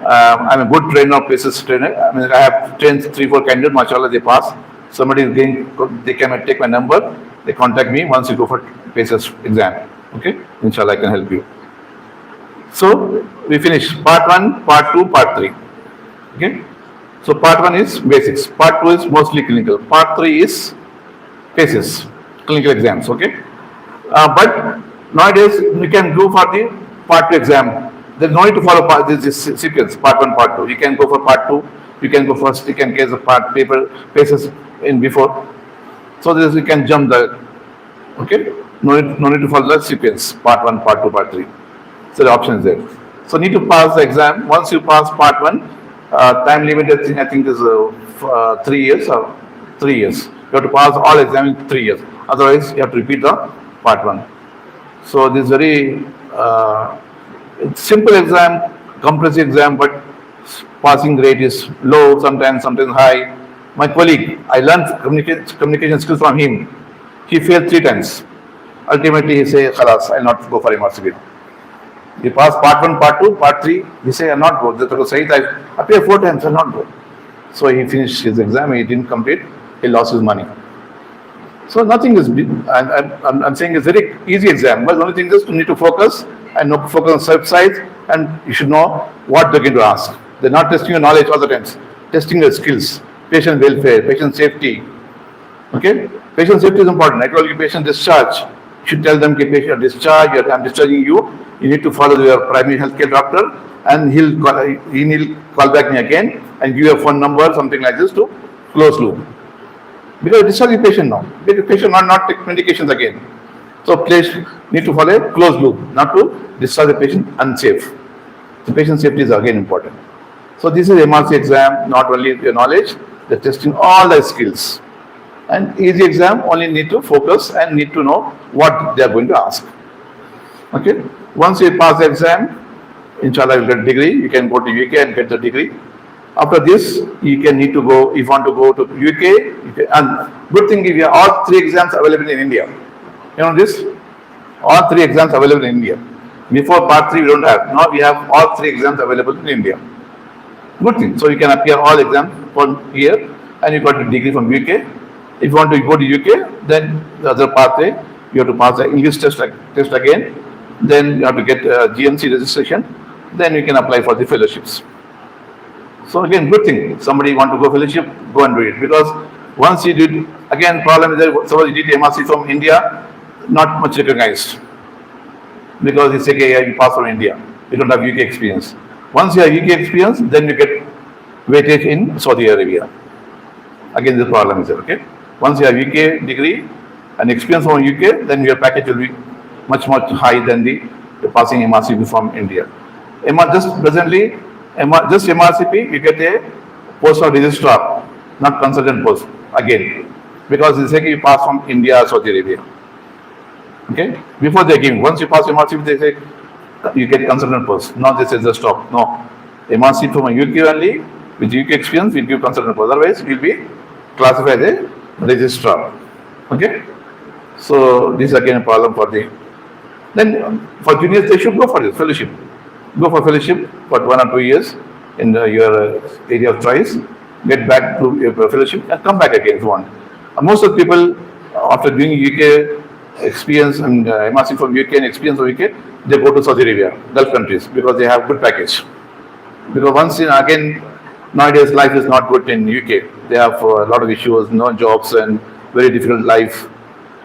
I'm a good trainer of PACES trainer. I mean, I have trained 3-4 candidates. Mashallah, they pass. Somebody is going, they can take my number. They contact me once you go for PACES exam. Okay, inshallah, I can help you. So we finish part 1, part 2, part 3. Okay. So part 1 is basics. Part 2 is mostly clinical. Part 3 is PACES, clinical exams. Okay. But nowadays we can go for the part 2 exam. There's no need to follow this sequence, part 1, part 2. You can go for part 2. You can go first. You can case the part paper PACES in before. So this you can jump the. Okay. No need to follow the sequence. Part 1, part 2, part 3. So the option is there. So need to pass the exam. Once you pass part 1, time limited thing I think is 3 years or 3 years. You have to pass all exams in 3 years. Otherwise, you have to repeat the part 1. So this very simple exam, comprehensive exam, but passing rate is low, sometimes high. My colleague, I learned communication skills from him. He failed 3 times. Ultimately, he said, "Khalas, I'll not go for MRC again." He passed part 1, part 2, part 3. He said, "I'll not go." I appeared 4 times, I'll not go. So he finished his exam. He didn't complete. He lost his money. So nothing is. I'm saying it's very easy exam. But the only thing is you need to focus and focus on subsides, and you should know what they're going to ask. They're not testing your knowledge all the times. Testing your skills, patient welfare, patient safety. Okay, patient safety is important. I told you patient discharge. You should tell them, patient discharge. I'm discharging you. You need to follow your primary healthcare doctor, and he'll call back me again and give you a phone number, something like this, to close loop. Because discharge the patient now. The patient not take medications again. So patient need to follow a closed loop, not to discharge the patient unsafe. The patient safety is again important. So this is MRC exam, not only your knowledge, they're testing all the skills. And easy exam, only need to focus and need to know what they are going to ask. Okay. Once you pass the exam, inshallah you'll get degree. You can go to UK and get the degree. After this, you can need to go, if you want to go to UK, and good thing is we have all three exams available in India. You know this? All three exams available in India. Before part 3 we don't have. Now we have all three exams available in India. Good thing. So you can appear all exams from here and you got a degree from UK. If you want to go to UK, then the other pathway, you have to pass the English test again. Then you have to get GMC registration. Then you can apply for the fellowships. So again, good thing. Somebody want to go fellowship, go and do it. Because once you did, again, problem is that somebody did MRC from India, not much recognized. Because it's okay, yeah, you pass from India. You don't have UK experience. Once you have UK experience, then you get weightage in Saudi Arabia. Again, the problem is there, okay? Once you have UK degree and experience from UK, then your package will be much high than the passing MRCP from India. Just presently, just MRCP, you get a post of registrar, not consultant post, again. Because it's like you pass from India or Saudi Arabia. Okay? Before they give, once you pass MRCP, they say you get consultant post. Now they say just stop. No. MRCP from UK only, with UK experience, will give consultant post. Otherwise, will be classified as a registrar. Okay? So this is again a problem for the. Then for juniors, they should go for this fellowship. Go for fellowship for 1 or 2 years in your area of choice. Get back to your fellowship and come back again if you want. Most of the people, after doing UK experience and MRC from UK and experience from UK, they go to Saudi Arabia, Gulf countries, because they have good package. Because once again, nowadays life is not good in UK. They have a lot of issues, no jobs and very difficult life.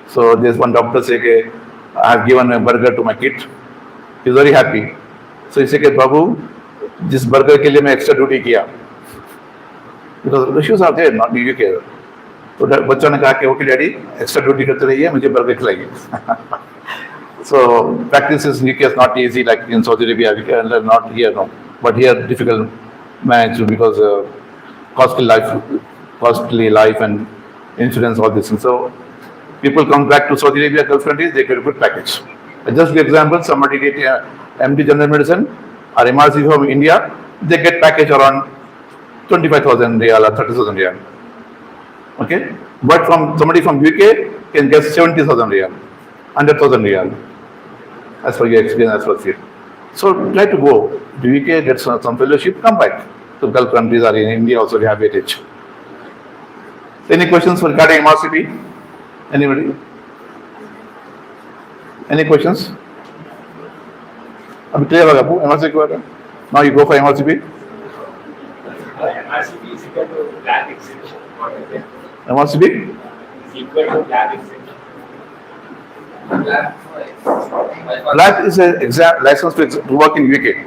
So there's one doctor say, okay, I have given a burger to my kid. He's very happy. So he said, Babu, this burger ke liye main extra duty kiya. Because the issues are there, not in UK. So बच्चों ने कहा कि okay daddy extra duty करते रहिए मुझे burger खिलाइए. So practice in UK is not easy like in Saudi Arabia, not here, no. But here difficult manage because costly life and insurance, all this. And so people come back to Saudi Arabia, Gulf countries, they get a good package. Just for example, somebody get MD General Medicine or MRC from India, they get package around 25,000 riyal or 30,000 riyal. Okay, but from somebody from UK can get 70,000 riyal, 100,000 riyal, as per your experience, as per field. So try to go to UK, get some fellowship, come back to Gulf countries or in India also we have weightage. Any questions regarding MRCP? Anybody? Any questions? Abhi clear hoga apu MRCP hoga. Now you go for MRCP. MRCP is equal to lab exemption. MRCP Is equal to lab exemption. LAB is an exam license to work in UK.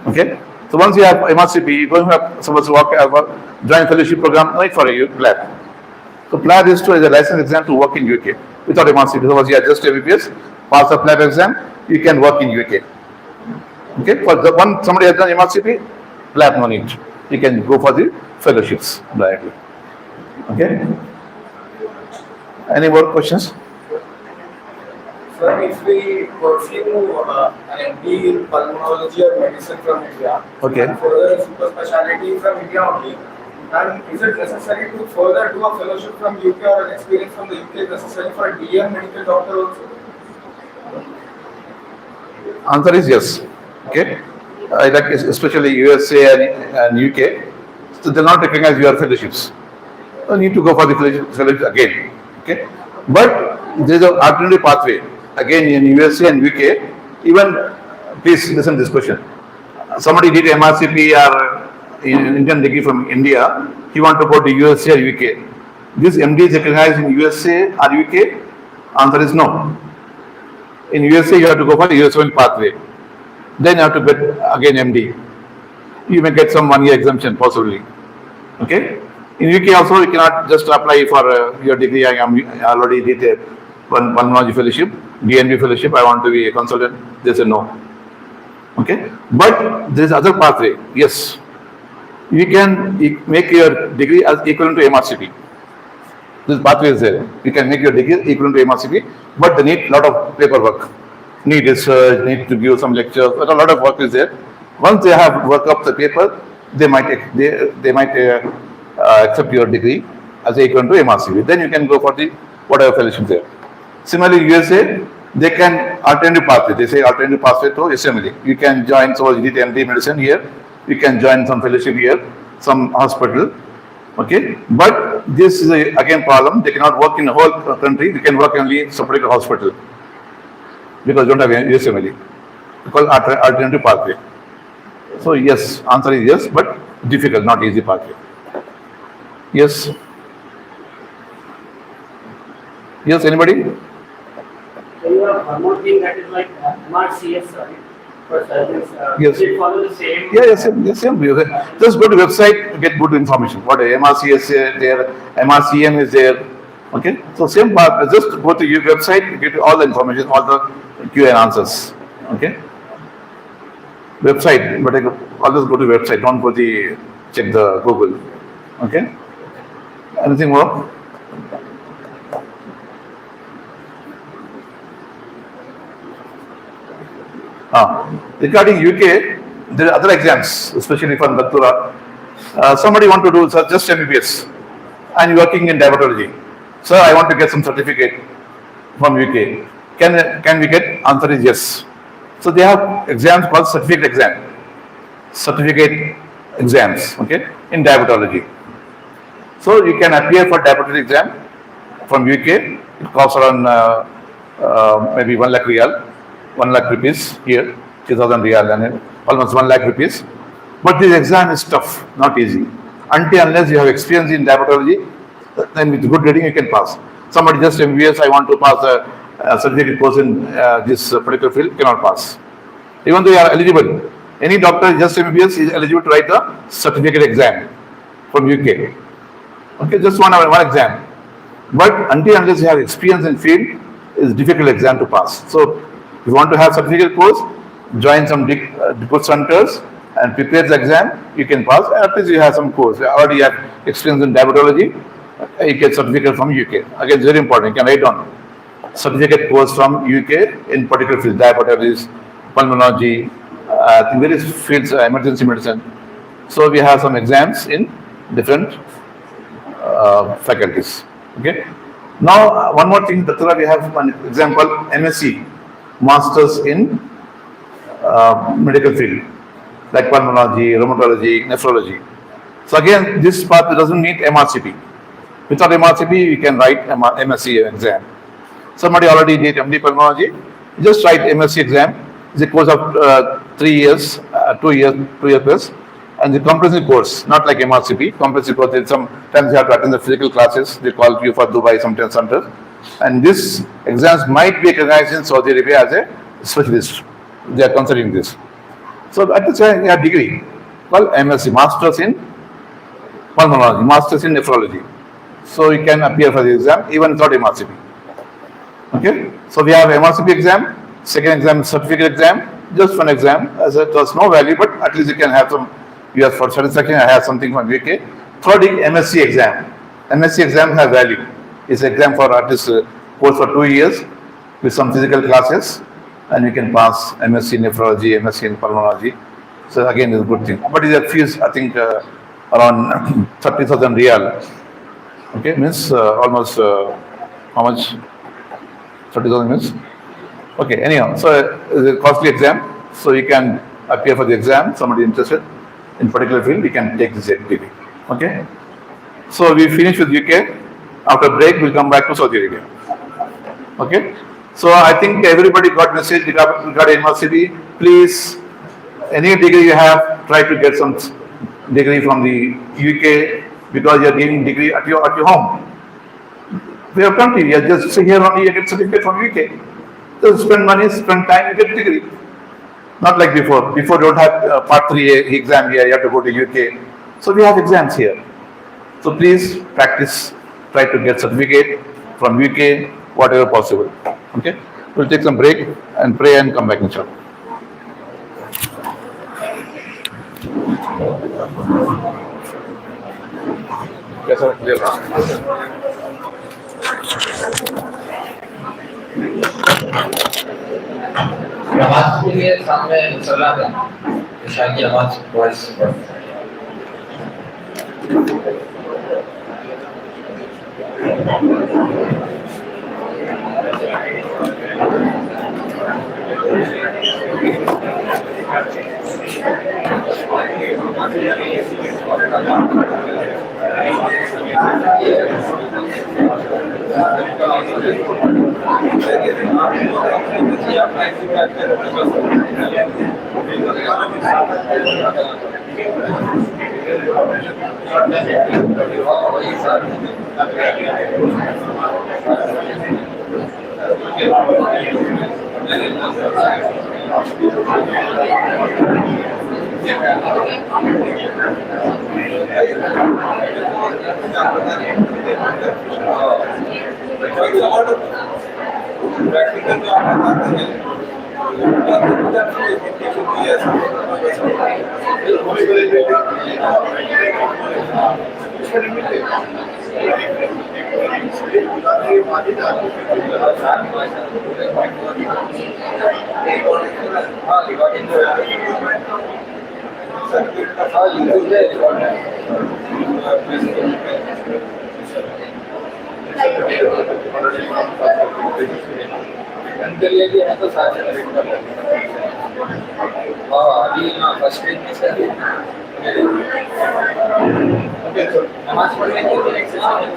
Okay. So once you have MRCP, you don't have supposed to work join fellowship program like for a LAB. So LAB is a license exam to work in UK without MRCP. Suppose you are just MBBS, pass the LAB exam, you can work in UK. Okay. For the one somebody has done MRCP, LAB no need. You can go for the fellowships directly. Okay. Any more questions? Sir, if we pursue an MD in pulmonology or medicine from India, Okay. and further super specialty from India only, and is it necessary to further do a fellowship from UK or an experience from the UK necessary for a DM medical doctor also? Answer is yes. Okay. Like especially USA and UK, so they'll not recognize your fellowships. You need to go for the fellowship again. Okay. But there is an alternative pathway. Again in USA and UK, even please listen to this question. Somebody did MRCP or Indian degree from India, he want to go to USA or UK. This MD is recognized in USA or UK? Answer is no. In USA you have to go for the US1 pathway. Then you have to get again MD. You may get some 1 year exemption possibly. Okay. In UK also you cannot just apply for your degree. I already did a pulmonology fellowship, DNB fellowship. I want to be a consultant. They say no. Okay. But there is other pathway. Yes. You can make your degree as equivalent to MRCP. This pathway is there. You can make your degree equivalent to MRCP, but they need lot of paperwork. Need research, need to give some lectures, but a lot of work is there. Once they have worked up the paper, they might accept your degree as equivalent to MRCP. Then you can go for the whatever fellowship there. Similarly, USA, they can alternative pathway. They say alternative pathway to SMLE. You can join, so you did MD medicine here. You can join some fellowship here, some hospital. Okay, but this is again problem. They cannot work in the whole country. They can work only in separate hospital because they don't have USMLE. Called alternative pathway. So yes, answer is yes, but difficult, not easy pathway. Yes. Yes, anybody? So you have one more thing that is like MRCS, sorry, for surgeons. Yes. They follow the same. Yeah, yes, yes, same. Just go to website, get good information. What MRCS is there, MRCM is there. Okay, so same part. Just go to your website, get all the information, all the Q and answers. Okay. Website, but always go to website. Don't go to check the Google. Okay. Anything more? Regarding UK, there are other exams, especially for Datura. Somebody want to do just MBBS and working in dermatology. Sir, I want to get some certificate from UK. Can we get? Answer is yes. So they have exams called certificate exams, okay, in dermatology. So you can appear for dermatology exam from UK. It costs around maybe 1 lakh real, 1 lakh rupees here, 2,000 real, and almost 1 lakh rupees. But this exam is tough, not easy. Unless you have experience in dermatology, then with good reading you can pass. Somebody just MBS, I want to pass a certificate course in this particular field, cannot pass. Even though you are eligible, any doctor just MBS is eligible to write the certificate exam from UK. Okay, just one exam. But unless you have experience in field, it's difficult exam to pass. So if you want to have certificate course, join some good centers and prepare the exam, you can pass. At least you have some course. You already have experience in dermatology, you get certificate from UK. Again, it's very important. You can write down certificate course from UK in particular fields, diabetes, pulmonology, various fields, emergency medicine. So we have some exams in different faculties. Okay. Now one more thing, Datura, we have one example, MSc, Masters in medical field, like pulmonology, rheumatology, nephrology. So again, this path doesn't need MRCP. Without MRCP, you can write MSc exam. Somebody already did MD pulmonology, just write MSc exam. It's a course of 3 years, 2 years plus, and the comprehensive course, not like MRCP. Comprehensive course, sometimes you have to attend the physical classes. They call you for Dubai, sometimes centers. And this exams might be recognized in Saudi Arabia as a specialist. They are considering this. So at the time, you have degree called MSc, Masters in Pulmonology, Masters in Nephrology. So you can appear for the exam even without MRCP. Okay. So we have MRCP exam, second exam is certificate exam, just one exam. As it was no value, but at least you can have some. You have for satisfaction. I have something from UK. Third is MSc exam. MSc exam has value. It's an exam for at least course for 2 years with some physical classes, and you can pass MSc nephrology, MSc in pulmonology. So again, it's a good thing. But it's a fees, I think, around 30,000 real. Okay, means almost how much? 30,000 means. Okay, anyhow, so it's a costly exam. So you can appear for the exam. Somebody interested in particular field, you can take this degree. Okay. So we finish with UK. After break, we'll come back to Saudi Arabia. Okay. So I think everybody got message regarding MRCP. Please, any degree you have, try to get some degree from the UK because you are gaining degree at your home. We have country. You just sit here only, you get certificate from UK. So spend money, spend time, you get degree. Not like before. Before you don't have part 3 exam here, you have to go to UK. So we have exams here. So please practice, try to get certificate from UK, whatever possible. Okay? We'll take some break and pray and come back inshallah. Yes, sir. Clear. नमाज के लिए सामने सलाह दें ईशा की नमाज voice पर उनके लिए भी है तो साथ अभी फर्स्ट पेज में से नमाज पढ़ने के लिए exercise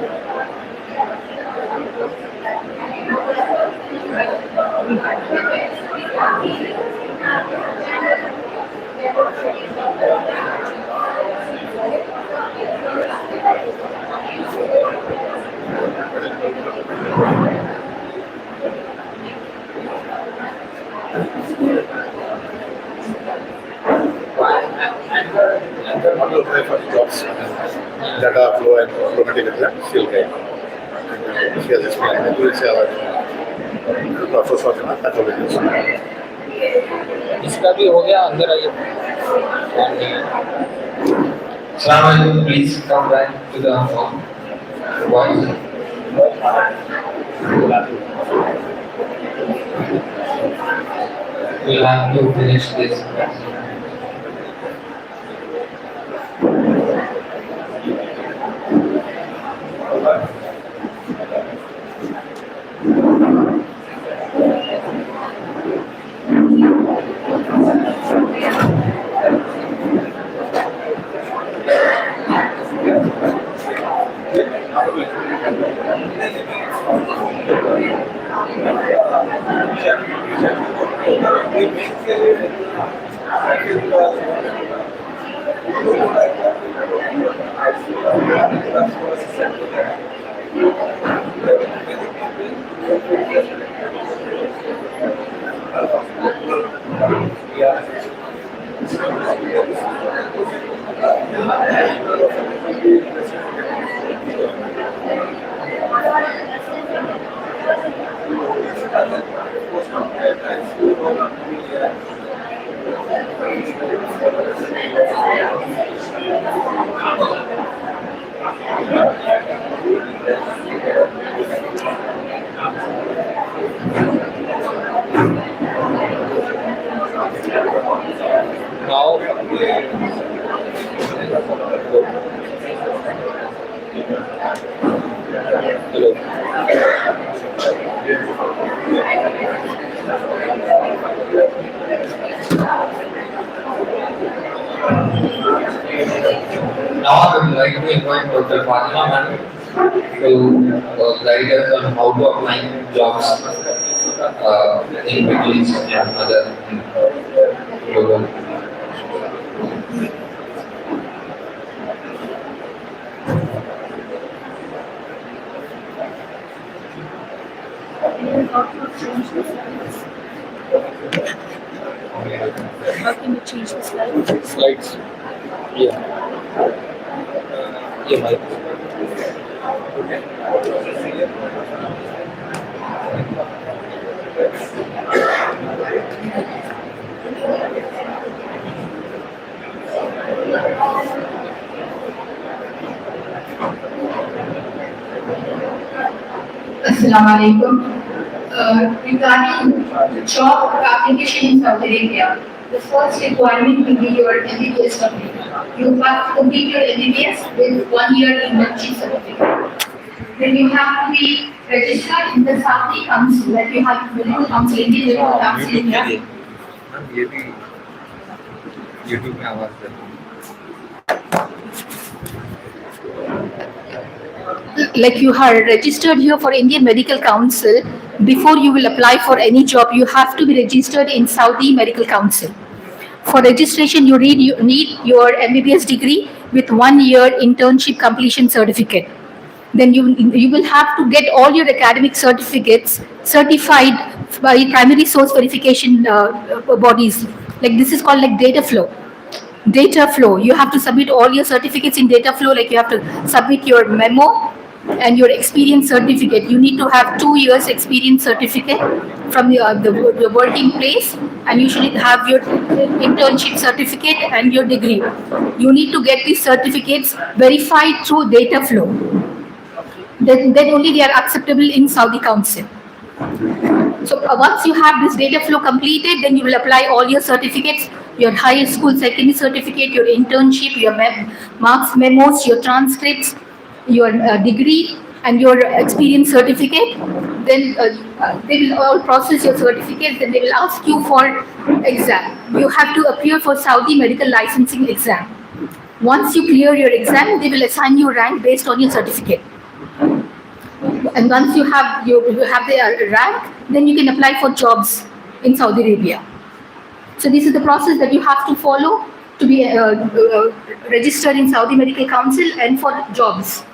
One will apply for jobs, data flow and programmatic exam, she'll get. And she has explained, and you will say our process of pathology. इसका भी हो गया अंदर आइए Assalamualaikum, please come back to the hall. Voice. We'll have to finish this. now hello Now I would like to invite Dr. Fatima ma'am to guide us on how to apply jobs in Middle East and other global. How can you change the slide? slides yeah Mike. Assalamualaikum. Regarding the job application in Saudi Arabia, the first requirement will be your MBBS certificate. You have to complete your MBBS with 1 year internship certificate. Then you have to be registered in the Saudi Council, like you have medical council, Indian medical council in India. ये भी YouTube में आवाज है Like you are registered here for Indian Medical Council, before you will apply for any job, you have to be registered in Saudi Medical Council. For registration, you need your MBBS degree with 1 year internship completion certificate. Then you will have to get all your academic certificates certified by primary source verification bodies. Like this is called like data flow. Data flow. You have to submit all your certificates in data flow. Like you have to submit your memo and your experience certificate. You need to have 2 years experience certificate from the working place, and you should have your internship certificate and your degree. You need to get these certificates verified through data flow. Then only they are acceptable in Saudi Council. So once you have this data flow completed, then you will apply all your certificates, your higher school secondary certificate, your internship, your marks memos, your transcripts, your degree and your experience certificate. Then they will all process your certificates, then they will ask you for exam. You have to appear for Saudi medical licensing exam. Once you clear your exam, they will assign you rank based on your certificate. And once you have the rank, then you can apply for jobs in Saudi Arabia. So this is the process that you have to follow to be registered in Saudi Medical Council and for jobs.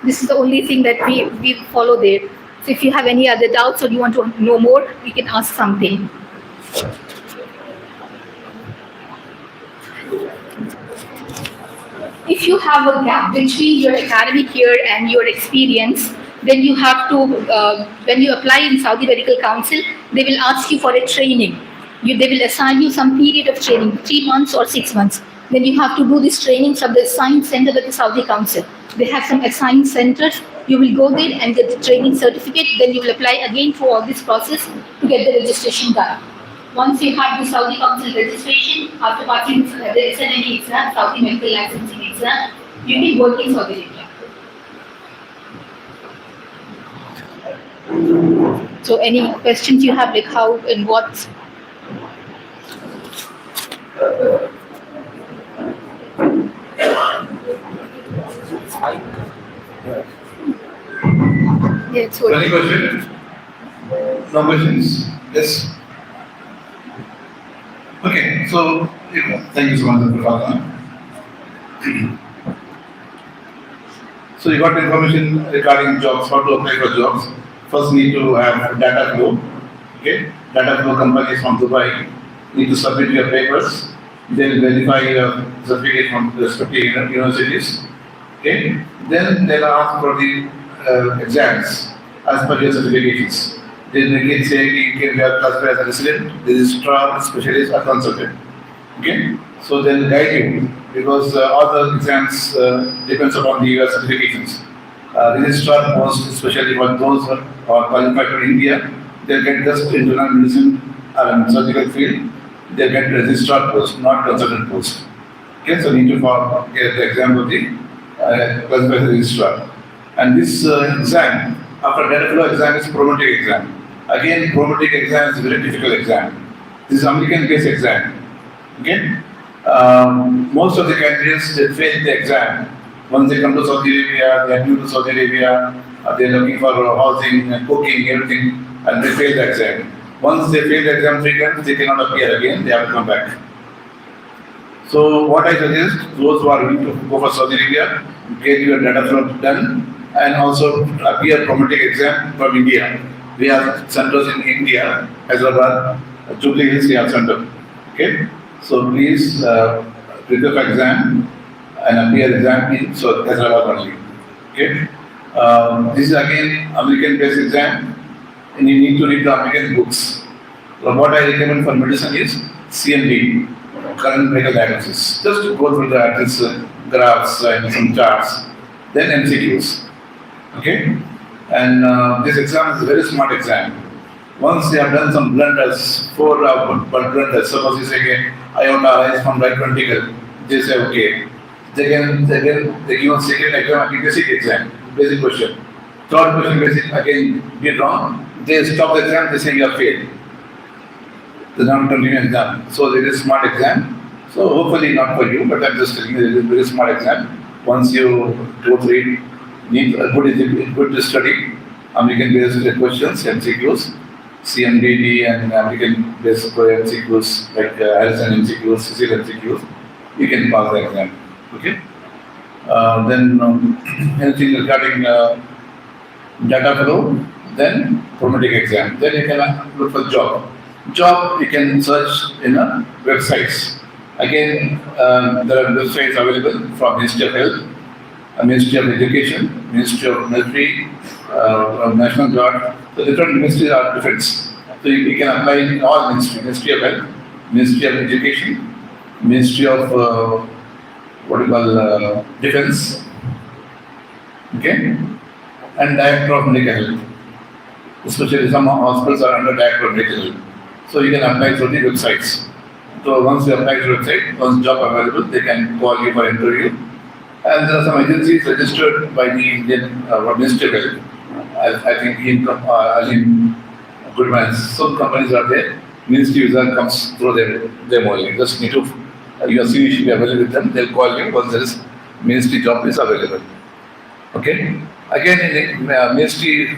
This is the only thing that we follow there. So if you have any other doubts or you want to know more, you can ask something. If you have a gap between your academic year and your experience, then you have to, when you apply in Saudi Medical Council, they will ask you for a training. They will assign you some period of training, 3 months or 6 months. Then you have to do this training from the assigned center with the Saudi Council. They have some assigned centers. You will go there and get the training certificate. Then you will apply again for all this process to get the registration done. Once you have the Saudi Council registration, after passing the SNME exam, Saudi Medical Licensing exam, you can work in Saudi Arabia. So any questions you have, like how and what? Yeah, it's what. Any questions? No questions? Yes. Okay, so thank you so much, Dr. Fatma. So you got information regarding jobs, how to apply for jobs. First need to have data flow. Okay, data flow companies from Dubai need to submit your papers. They'll verify your certificate from the respective universities. Okay, then they'll ask for the exams as per your certifications. Then they can say you are classified as a resident, registrar, specialist, or consultant. Okay, so they'll guide you because all the exams depends upon the certifications. Registrar post, especially for those who are qualified for India, they'll get just internal medicine and surgical field. They'll get registrar post, not consultant post. Okay, so need to get the exam of the classified as registrar. And this exam, after data flow exam, is promotic exam. Again, promotic exam is a very difficult exam. This is American-based exam. Okay, most of the candidates they fail the exam. Once they come to Saudi Arabia, they are new to Saudi Arabia, they are looking for housing, cooking, everything, and they fail the exam. Once they fail the exam 3 times, they cannot appear again, they have to come back. So what I suggest, those who are willing to go for Saudi Arabia, get your data flow done, and also appear promoting exam from India. We have centers in India, Hyderabad, Jubilee Hills, we have center. Okay, so please prepare for exam and appear exam in Hyderabad only. Okay, this is again American-based exam, and you need to read the American books. So what I recommend for medicine is CMD, current medical diagnosis. Just to go through the address, graphs and some charts, then MCQs. Okay, and this exam is a very smart exam. Once they have done some blunders, 4 blunders, suppose you say iota arise from right ventricle, they say okay. They give a second exam, basic exam, basic question. Third question, basic again, get wrong. They stop the exam, they say you have failed. The non-continuous exam. So it is smart exam. So hopefully not for you, but I'm just telling you it is a very smart exam. Once you go through it, need a good study, American-based questions, MCQs, CMDD and American-based MCQs like Harrison MCQs, Cecil MCQs, you can pass the exam. Okay. Then anything regarding data flow, then promoting exam. Then you can look for job. Job you can search in websites. Again, there are websites available from Ministry of Health, Ministry of Education, Ministry of Military, National Guard. So different ministries are different. So you can apply in all ministries: Ministry of Health, Ministry of Education, Ministry of Defense, okay, and Director of Medical Health. Especially some hospitals are under Director of Medical Health. So you can apply through the websites. So once you apply through the website, once job available, they can call you for interview. And there are some agencies registered by the Indian Ministry of Health. I think in Goodman, some companies are there. Ministry visa comes through them only. Just need to, your CV should be available with them. They'll call you once there is ministry job is available. Okay. Again, in the ministry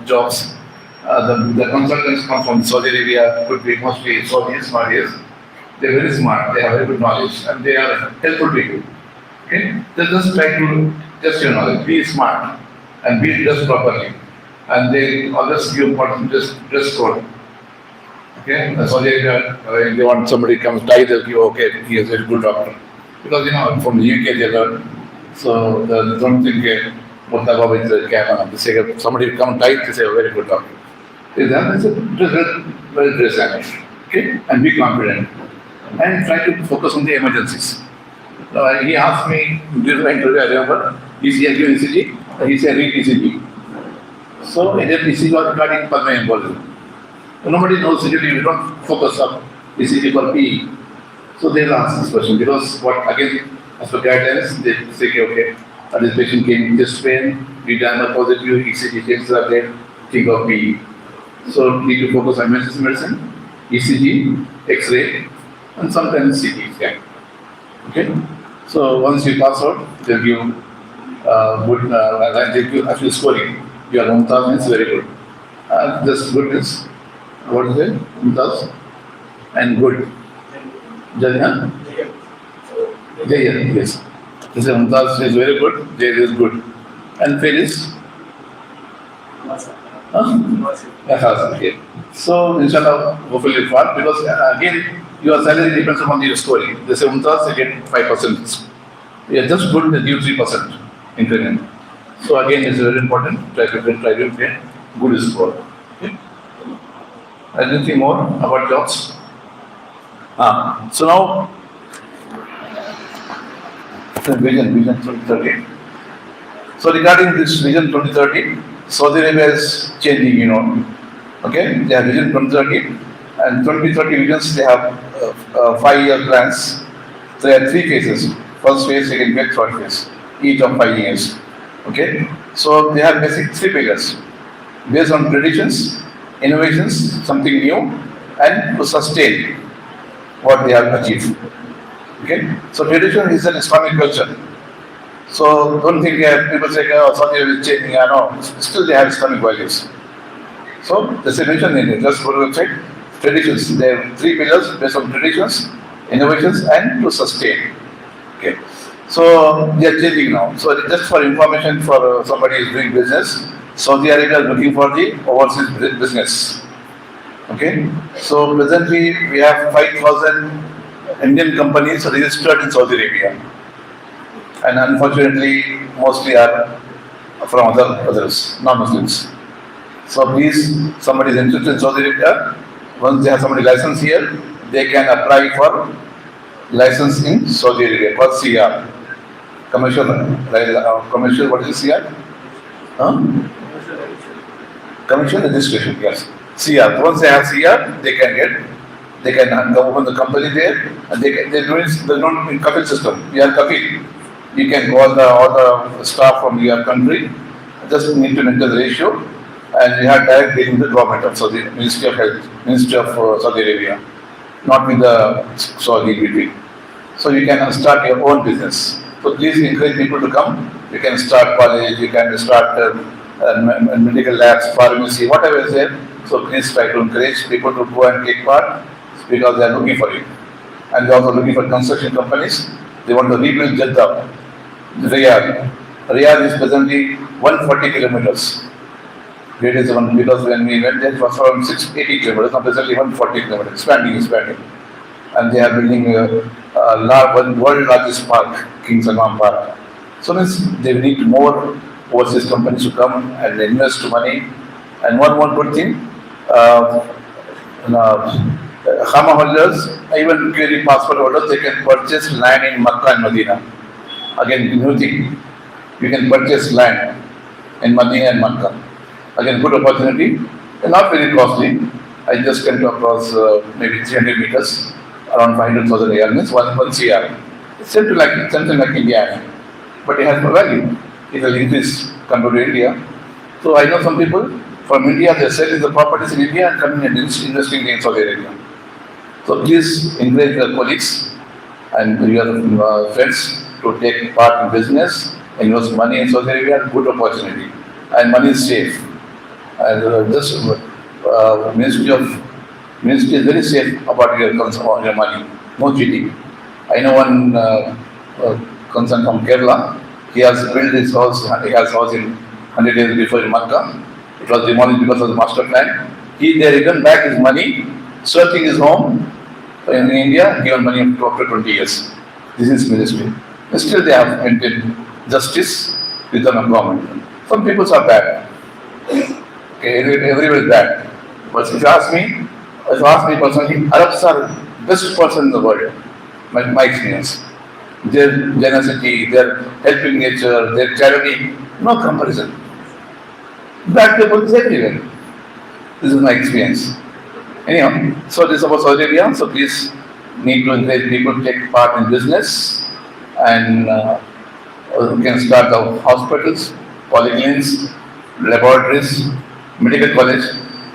jobs, the consultants come from Saudi Arabia, could be mostly Saudis nowadays. They're very smart, they have very good knowledge, and they are helpful to you. Okay? They just try to test your knowledge, be smart, and be dressed properly. And they always give important dress code. Okay? Saudi Arabia, if they want somebody comes die, they'll give, okay, he is a very good doctor. Because from the UK they learn, so they don't think Murtaba with the camera. They say if somebody will come tight, they say a very good doctor. They say very dress, okay, and be confident, and try to focus on the emergencies. He asked me during the interview, I remember, ECG, given ECG, he said read ECG. So I did ECG was regarding pulmonary embolism. Nobody knows ECG, we don't focus on ECG for PE. So they'll ask this question because what again, as per guidelines, they say, okay, this patient came with chest pain, we done a positive ECG changes are there, think of PE. So need to focus on emergency medicine, ECG, X-ray, and sometimes CT scan. Okay? So once you pass out, they'll give they'll give actually scoring. Your Mumtaz is very good. Just good is, what is it? Mumtaz and good. Jaya? Jaya, yes. This is Mumtaz is very good, Jaya is good. And fail is? Okay. So, inshallah, hopefully far, because again, your salary depends upon your scoring. They say Mumtaz, you get 5%. You are just good, they give 3% increment. So again, it's very important, try to get good score. Okay. Anything more about jobs? So now, Vision 2030. So regarding this Vision 2030, Saudi Arabia is changing, Okay, they have Vision 2030 and 2030 visions, they have 5-year plans. There are 3 phases. First phase, second phase, third phase, each of 5 years. Okay, so they have basic 3 pillars based on traditions, innovations, something new, and to sustain what they have achieved. Okay, so tradition is an Islamic culture. So don't think people say, oh, Saudi Arabia is changing. No, still they have Islamic values. So the situation in it, just go to the website, traditions. They have 3 pillars based on traditions, innovations, and to sustain. Okay. So they are changing now. So just for information for somebody who is doing business, Saudi Arabia is looking for the overseas business. Okay. So presently we have 5,000 Indian companies registered in Saudi Arabia, and unfortunately mostly are from others, non-Muslims. So please, somebody is interested in Saudi Arabia, once they have somebody licensed here, they can apply for license in Saudi Arabia for CR. Commercial, what is CR? Commercial registration, yes. CR. Once they have CR, they can open the company there, and they don't in kafil system. We are kafil. You can call all the staff from your country, just need to enter the ratio, and you have direct dealing with the government of Saudi, Ministry of Health, Ministry of Saudi Arabia, not with the Saudi between. So you can start your own business. So please encourage people to come. You can start college, you can start medical labs, pharmacy, whatever is there. So please try to encourage people to go and take part because they are looking for it. And they are also looking for construction companies. They want to rebuild Jeddah, Riyadh. Riyadh is presently 140 kilometers. It is one, because when we went there, it was around 680 kilometers, now presently 140 kilometers, expanding. And they are building one world largest park, King Salman Park. So means they need more overseas companies to come and invest money. And one more good thing, Khama holders, even QRI passport holders, they can purchase land in Makkah and Medina. Again, new thing, you can purchase land in Medina and Makkah. Again, good opportunity, and not very costly. I just came across maybe 300 meters, around 500,000 riyal, means one CR. It's something like India, but it has no value. It will increase compared to India. So I know some people from India, they are selling the properties in India and coming and investing in Saudi Arabia. So please encourage your colleagues and your friends to take part in business, invest money in Saudi Arabia, good opportunity, and money is safe. And this ministry is very safe about your money, no cheating. I know one concern from Kerala. He has built his house. He has house in 100 days before in Makkah. It was demolished because of the master plan. They returned back his money, searching his home in India, given money after 20 years. This is ministry. But still they have maintained justice with the government. Some people are bad. Okay, everywhere is bad. But if you ask me personally, Arabs are best person in the world, my experience. Their generosity, their helping nature, their charity, no comparison. Bad people is everywhere. This is my experience. Anyhow, so this is about Saudi Arabia. So please need to encourage people to take part in business, and we can start the hospitals, polyclinics, laboratories, medical college.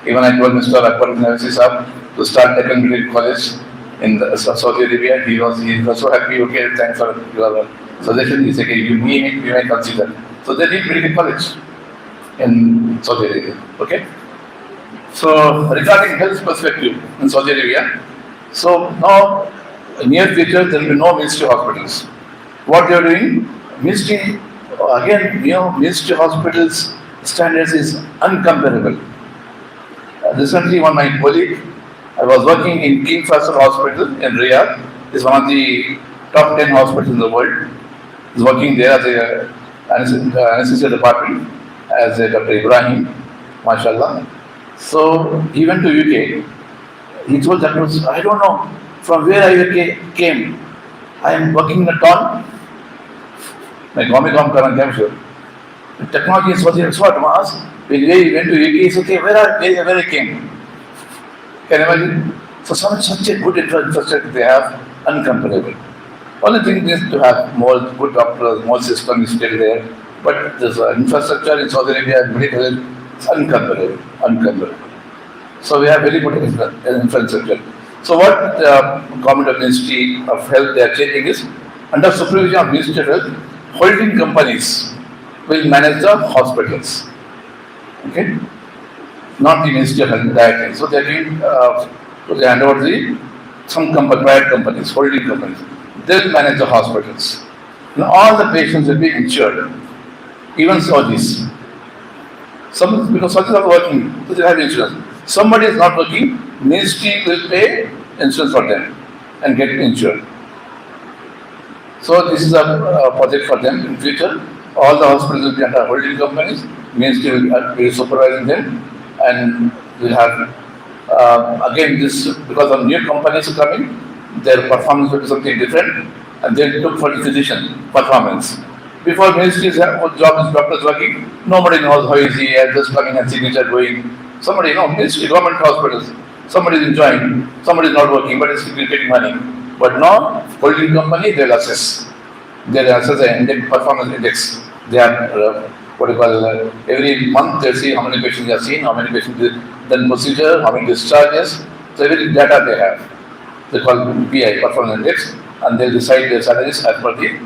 Even I told Mr. Akbar Navisi Saab to start Deccan Medical College in Saudi Arabia. He was so happy. Okay, thanks for your suggestion. He said, okay, you may consider. So they did medical college in Saudi Arabia. Okay. So regarding health perspective in Saudi Arabia, so now in near future there will be no ministry hospitals. What they are doing, ministry again, ministry hospitals standards is uncomparable. Recently, one of my colleague, I was working in King Faisal Hospital in Riyadh. It's one of the top 10 hospitals in the world. He's working there as a anesthesia department as a Dr. Ibrahim, mashallah. So he went to UK. He told doctors, I don't know from where I came. I am working in a town. Like Gomicom Karan Gamshur. The technology is so advanced. When he went to UK, he said, okay, where I came? Can you imagine? So such a good infrastructure they have, uncomparable. Only thing is to have more good doctors, more system is still there. But this infrastructure in Saudi Arabia, medical is uncomparable. So we have very good infrastructure. So what the Government of Ministry of Health they are changing is, under supervision of Ministry of Health, holding companies will manage the hospitals. Okay? Not the Ministry of Health directly. So they are doing, they hand over some private companies, holding companies. They will manage the hospitals. And all the patients will be insured. Even Saudis. Because Saudis are working, so they have insurance. Somebody is not working, Ministry will pay insurance for them and get insured. So this is a project for them in future. All the hospitals will be under holding companies. Ministry will be supervising them, and we'll have again this because of new companies coming, their performance will be something different, and they look for the physician performance. Before ministry's job is doctors working, nobody knows how is he just coming and signature going. Somebody ministry, government hospitals, somebody is enjoying, somebody is not working, but is getting money. But now, holding company, they'll assess. They'll assess the index, performance index. They are every month they see how many patients they have seen, how many patients done procedure, how many discharges. So every data they have. They call PI, performance index, and they'll decide their salaries as per the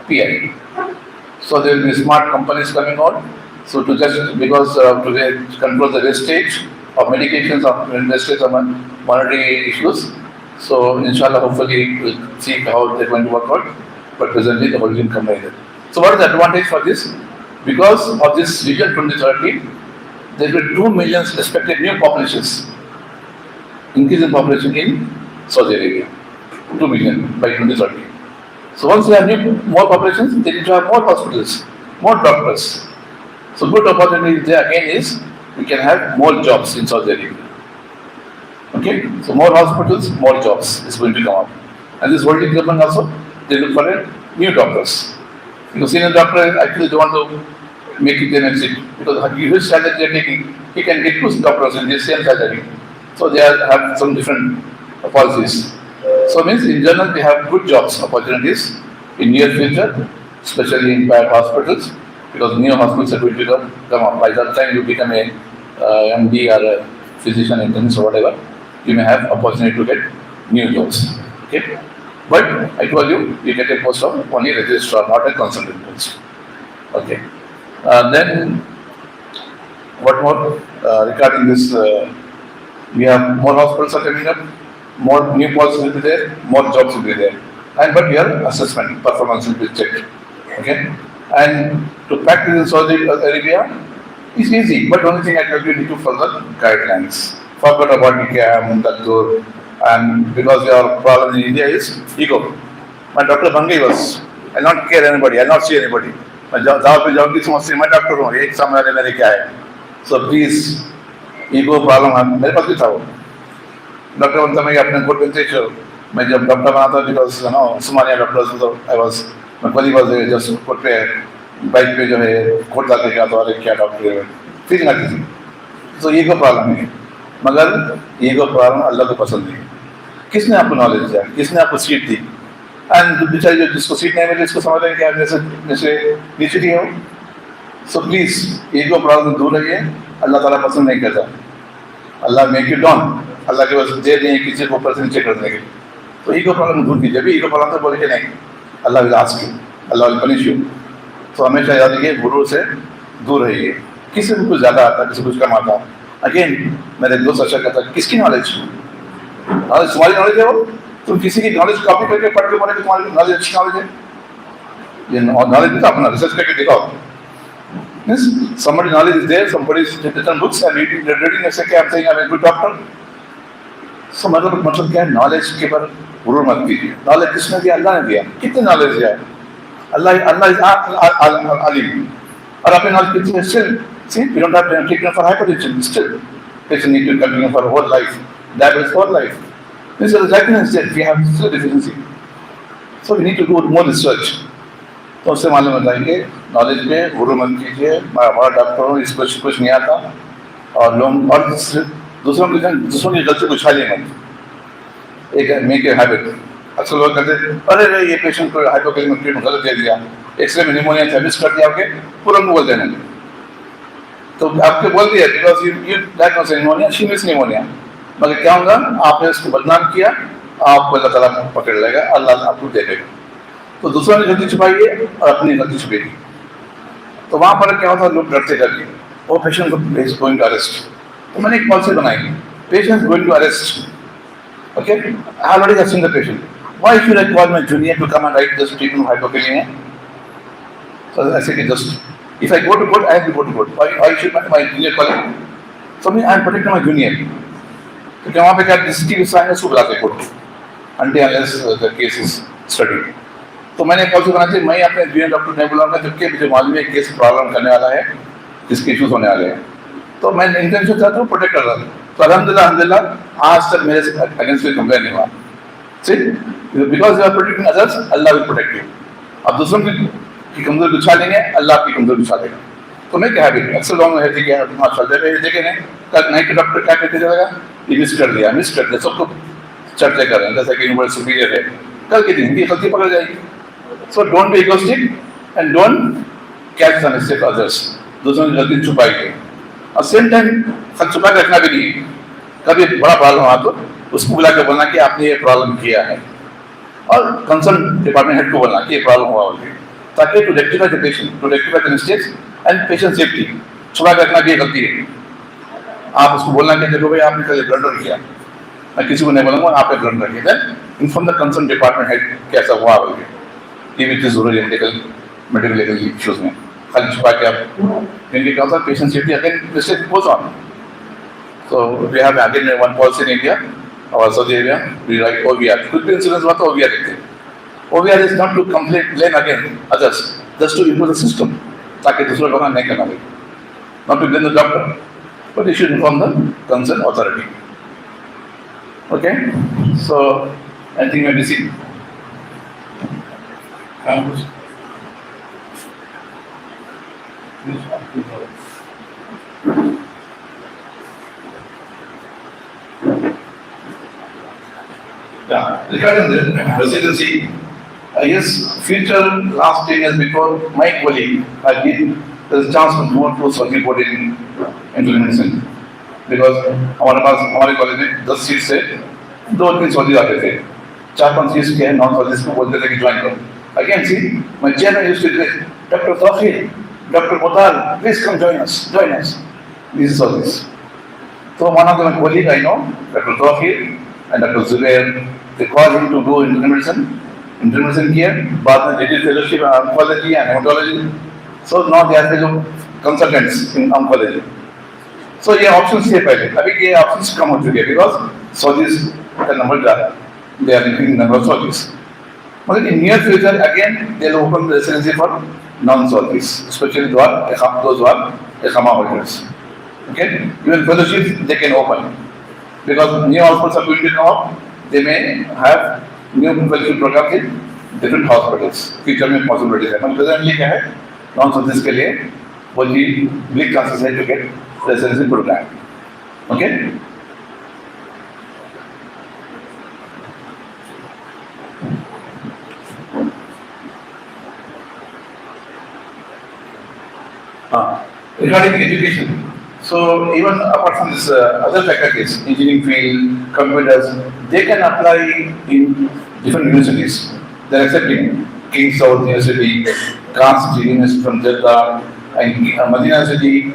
PI. So there will be smart companies coming out. So to just because to control the wastage of medications, of wastage of monetary issues. So inshallah, hopefully we'll see how they're going to work out. But presently the holding company is there. So what is the advantage for this? Because of this Vision 2030, there will be 2 million expected new populations. Increase in population in Saudi Arabia. 2 million by 2030. So once we have more populations, they need to have more hospitals, more doctors. So good opportunity there again is we can have more jobs in Saudi Arabia. Okay, so more hospitals, more jobs is going to come up. And this holding government also, they look for new doctors. Because senior doctor actually they want to make it their exit because his salary they are taking, he can get 2 doctors in the same salary. So they have some different policies. So means in general they have good jobs opportunities in near future, especially in private hospitals, because new hospitals are going to come up. By that time you become a MD or a physician internist or whatever, you may have opportunity to get new jobs. Okay. But I told you, you get a post of only registrar, not a consultant post. Okay. Then, what more regarding this? We have more hospitals are coming up, more new posts will be there, more jobs will be there. And but your assessment, performance will be checked. Okay. And to practice in Saudi Arabia is easy, but only thing I tell you need to follow the guidelines. Forget about ICAM, Daktur, and because your problem in India is ego. My Dr. Bangi was, I not care anybody, I not see anybody. मैं जहाँ पे जाऊँगी समझती मैं doctor हूँ एक सामने मेरे क्या है सो प्लीज ईगो प्रॉब्लम मेरे पास भी था वो डॉक्टर बनता मैं अपने कोर्ट में मैं जब डॉक्टर बना था बिकॉज नो उस्मानिया डॉक्टर्स तो आई वाज मैं कभी वाज जस्ट कोर्ट पे बाइक पे जो है कोर्ट जाके गया तो अरे क्या डॉक्टर फीलिंग आती थी तो ईगो प्रॉब्लम है मगर ईगो प्रॉब्लम अल्लाह को पसंद नहीं किसने आपको नॉलेज दिया किसने आपको सीट दी एंड बेचारे जो जिसको सीट नहीं मिली इसको समझ रहे हैं कि आप जैसे नीचे दिए हो सो प्लीज ईगो प्रॉब्लम दूर रहिए अल्लाह ताला पसंद नहीं करता अल्लाह मेक यू डाउन अल्लाह के पास दे नहीं किसी को ऊपर से नीचे करने के तो ईगो प्रॉब्लम दूर कीजिए अभी ईगो प्रॉब्लम तो बोले कि नहीं Allah will ask you Allah will punish you तो हमेशा याद रखिए गुरु से दूर रहिए किसी को कुछ ज़्यादा आता किसी को कुछ कम आता अगेन मेरे दोस्त अच्छा कहता किसकी नॉलेज तुम्हारी नॉलेज है वो तुम किसी की नॉलेज कॉपी करके पढ़ के बोले तुम्हारी नॉलेज अच्छी नॉलेज है ये नॉलेज भी तो अपना रिसर्च करके दिखाओ Yes, somebody knowledge is there, somebody is written books and reading ऐसे क्या I'm saying I'm a good doctor. So मतलब क्या है नॉलेज के पर गुरूर मत कीजिए नॉलेज किसने दिया अल्लाह ने दिया कितने नॉलेज दिया अल्लाह इज अलीम और अपने नॉलेज कितने still see we don't have treatment for hypertension still patient need to continue for whole life diabetes for life this is diagnosis that we have still deficiency so we need to do more research तो उससे मालूम होता है कि knowledge पे गुरु मत कीजिए मैं हमारा डॉक्टर हूँ इसको कुछ नहीं आता और लोग और दूसरों की गलती को उछालिए मत एक मेक ए हैबिट अक्सर लोग कहते अरे रे ये पेशेंट को हाइपोकैलेमिक ट्रीटमेंट गलत दे दिया एक्सरे में निमोनिया था मिस कर दिया आपके पूरा बोल देने तो आपके बोल दिया because you diagnose pneumonia she miss pneumonia मगर क्या होगा आपने उसको बदनाम किया आपको अल्लाह ताला पकड़ लेगा अल्लाह आपको देखेगा तो दूसरों की गलती छुपाइए और अपनी गलती छुपाइए तो वहाँ पर क्या होता है लोग डरते करके वो पेशेंट को गोइंग टू अरेस्ट तो मैंने एक पॉलिसी बनाई patient going to arrest okay I already have seen the patient why should I call my junior to come and write this treatment hypokalaemia so I said just if I go to court I have to go to court why should my junior call so me I am protecting my junior तो क्या वहाँ पे क्या district science को बुलाते court until unless the case is studied तो मैंने policy बनाई थी मैं अपने जूनियर डॉक्टर नहीं बुलाऊंगा जबकि मुझे मालूम है केस प्रॉब्लम करने वाला है जिसके इश्यूज होने वाले हैं तो मैं इंटेंशन था तो प्रोटेक्ट कर रहा था तो अल्हम्दुलिल्लाह आज तक मेरे अगेंस्ट कोई कंप्लेन नहीं हुआ see because you are protecting others Allah will protect you अब दूसरों की कमजोरी उछा लेंगे अल्लाह आपकी कमजोरी उछा देगा तो मैं क्या है अक्सर लोगों में है कि चलते रहे देखे नहीं कल नहीं के डॉक्टर क्या कहते जाएगा ये मिस कर दिया सबको चर्चा कर रहे हैं जैसे कि यूनिवर्सिटी सुपीरियर है कल के दिन इनकी गलती पकड़ जाएगी So don't be egoistic and don't catch the mistake of others. दूसरों की गलती छुपाइए और सेम टाइम सब छुपा के रखना भी नहीं है कभी बड़ा प्रॉब्लम आ तो उसको बुला के बोलना कि आपने ये प्रॉब्लम किया है और कंसर्न डिपार्टमेंट हेड को बोलना कि ये प्रॉब्लम हुआ होगी ताकि to rectify the patient to rectify the mistakes and patient safety छुपा के रखना भी गलती है आप उसको बोलना कि देखो भाई आपने कल ब्लंडर किया मैं किसी को नहीं बोलूँगा आपने ब्लंडर किया then inform the concern department head कैसा हुआ होगी ये भी चीज़ जरूरी है मेडिकल लीगल इश्यूज में खाली छुपा के आप क्योंकि क्या होता है patient safety again mistake goes on so we have again one policy in India और Saudi Arabia we write OVR कुछ भी इंसिडेंस हुआ तो ओवीआर लिखते हैं OVR is not to complain blame again others just to improve the system ताकि दूसरे लोगों नहीं करना पड़े not to blame the doctor but you should inform the concern authority okay so I think मैं डिसी regarding the residency, yes, future last 10 years before my colleague, there's a chance to go to circuit board in medicine because हमारे college में 10 seat से 2-3 Saudi आते थे 4-5 years के non-Saudis को बोलते थे कि join करो. Again, see, my chairman used to say, Dr. Tawfiq, Dr. Mutal, please come join us. This is all this. So one of my colleagues I know, Dr. Tawfiq and Dr. Zubair, they called him to do internal medicine here, but they did fellowship in oncology and hematology. So now they are become consultants in oncology. So ये options थे पहले, अभी ये options कम हो चुके हैं because Saudis का number ज़्यादा, they are increasing number of Saudis. But in near future again they will open the residency for non-Saudis, especially those who are Iqama holders. Okay, even fellowships they can open because new hospitals are going to come up. They may have new fellowship programs in different hospitals. Future में possibilities है. मतलब presently क्या है non-Saudis के लिए only big chances है to get residency program. Okay. Regarding education, so even apart from this other faculties, engineering field, computers, they can apply in different universities. They are accepting King Saud University, Khan University from Jeddah, and Madina University.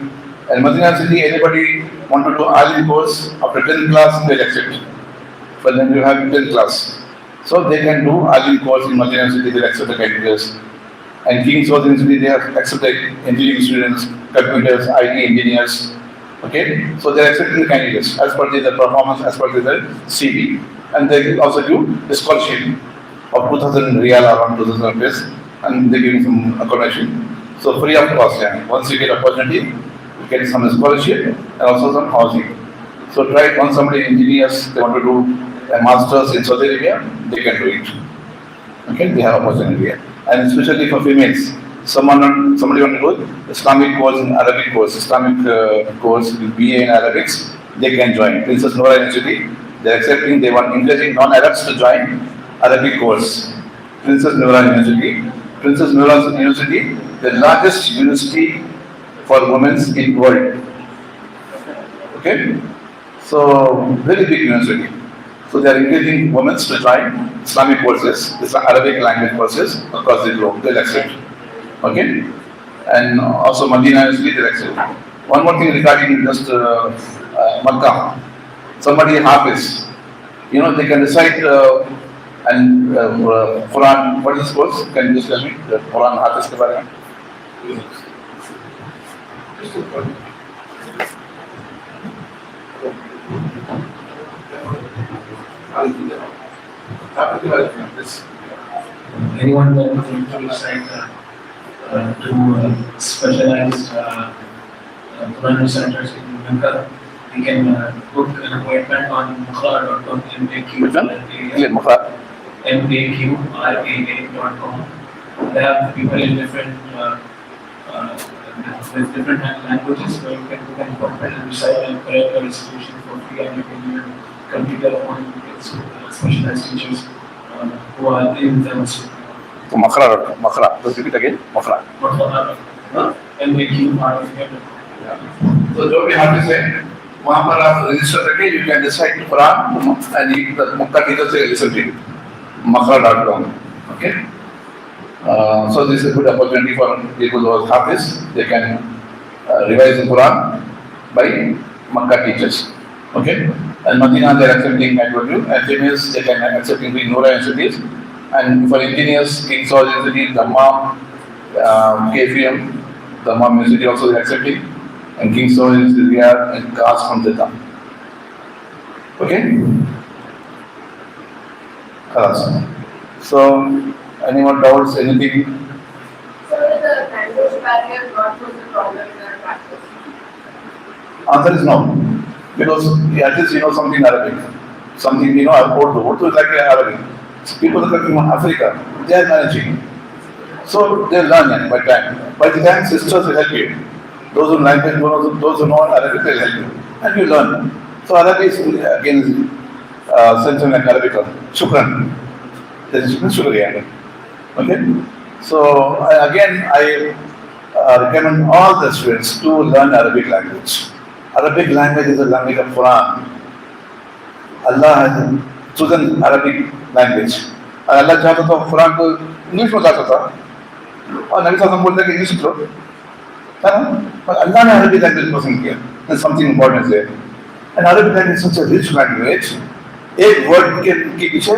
And Madina University, anybody want to do early course after 10th class, they will accept. But then you have 10th class, so they can do early course in Madina University. They will accept the candidates. And King Saud University, they have accepted engineering students, computers, IT engineers. Okay, so they are accepting the candidates as per their performance, as per their CV, and they will also do the scholarship of 2,000 Riyal around 2,000 rupees, and they give some accommodation. So free of cost. Yeah. Once you get opportunity, you get some scholarship and also some housing. So try it. Once somebody engineers they want to do a masters in Saudi Arabia, they can do it. Okay, they have opportunity here. And especially for females, somebody want to do Islamic course in Arabic course, Islamic course with BA in Arabics, they can join. Princess Noor University, they are accepting, they want encouraging non-Arabs to join Arabic course. Princess Noor University. Princess Noor University, the largest university for women in the world. Okay, so very big university. So they are encouraging women to join Islamic courses, Arabic language courses across the globe. They'll accept. Okay, and also Madina University they'll accept. One more thing regarding just Makkah. Somebody Hafiz, they can recite and Quran. What is this course? Can you just tell me the Quran Hafiz ke bare mein? Anyone that would recite to specialized Quran reciters in Mecca, they can book an appointment on Mukhra.com, MAQRAA.com. They have people in different with different languages where you can book an appointment and recite and correct the recitation for free, and you can even complete the appointment with specialized teachers who are in the masjid. Makhra. Just repeat again. Makhra. MAQRAA. So जो भी हाफिज है, वहाँ पर आप register करके you can recite Quran and the Makkah teacher से listen to it. Makhra.com. Okay. So this is a good opportunity for people who are hafiz. They can revise the Quran by Makkah teachers. Okay. And Madina they are accepting, I told you, and females they can accepting the Noora institutes. And for engineers, King Saud University, Dammam, KFM, Dammam University also they are accepting, and King Saud University they are in class from Jeddah. Okay. So, any more doubts? Anything? So is the language barrier not was the problem in our practice? Answer is no. Because at least you know something Arabic. Something Urdu is like Arabic. People are coming from Africa, they are managing. So they learn it by time. By the time sisters will help you. Those who language, those who know Arabic will help you. And you learn. So Arabic is again something like Arabic. Shukran. There is shukriya. Okay? So again I recommend all the students to learn Arabic language. Arabic language is the language of Quran. Allah has chosen Arabic language. और अल्लाह चाहता तो कुरान को English में चाहता था और नबी साहब बोलते कि इंग्लिश लो है ना, पर अल्लाह ने अरबी लैंग्वेज पसंद किया. There's something important there. And Arabic language is such a rich language. एक वर्ड के पीछे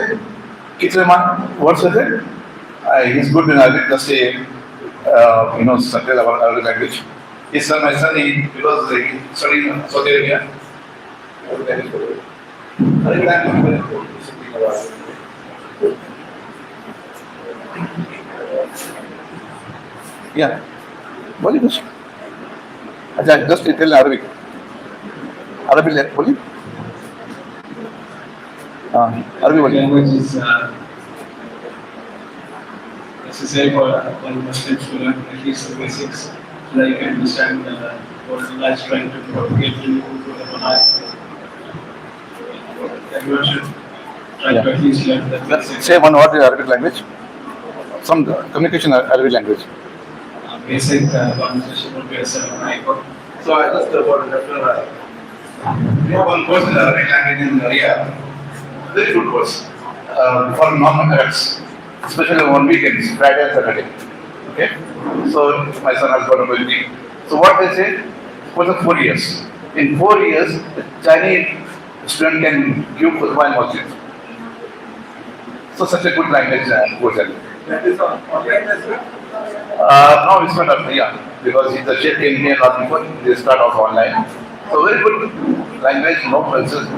कितने वर्ड्स होते हैं? He's good in Arabic. Just say something about Arabic language. His son, my son, because he studied in Saudi Arabia. Arabic language is very important. Something about it. Yeah. बोलिए कुछ. अच्छा, just tell Arabic. Arabic बोलिए. हाँ, अरबी बोलिए. Language is necessary for Muslims to learn at least the basics so that you can understand what Allah is trying to propagate to you through the Quran. Everyone should try to at least learn the basics. Say one word in Arabic language. Some communication Arabic language. Basic conversation would be assalamu. So I just we have one course in Arabic language in Riyadh. Very good course for non-Arabs, especially on weekends, Friday and Saturday. Okay, so my son has got a ability. So what they say, for the 4 years. In 4 years, the Chinese student can give khutbah in masjid. So such a good language course. That is online as well. No, it's not up here because he's a chef in here last before they start off online. So very good language, no places.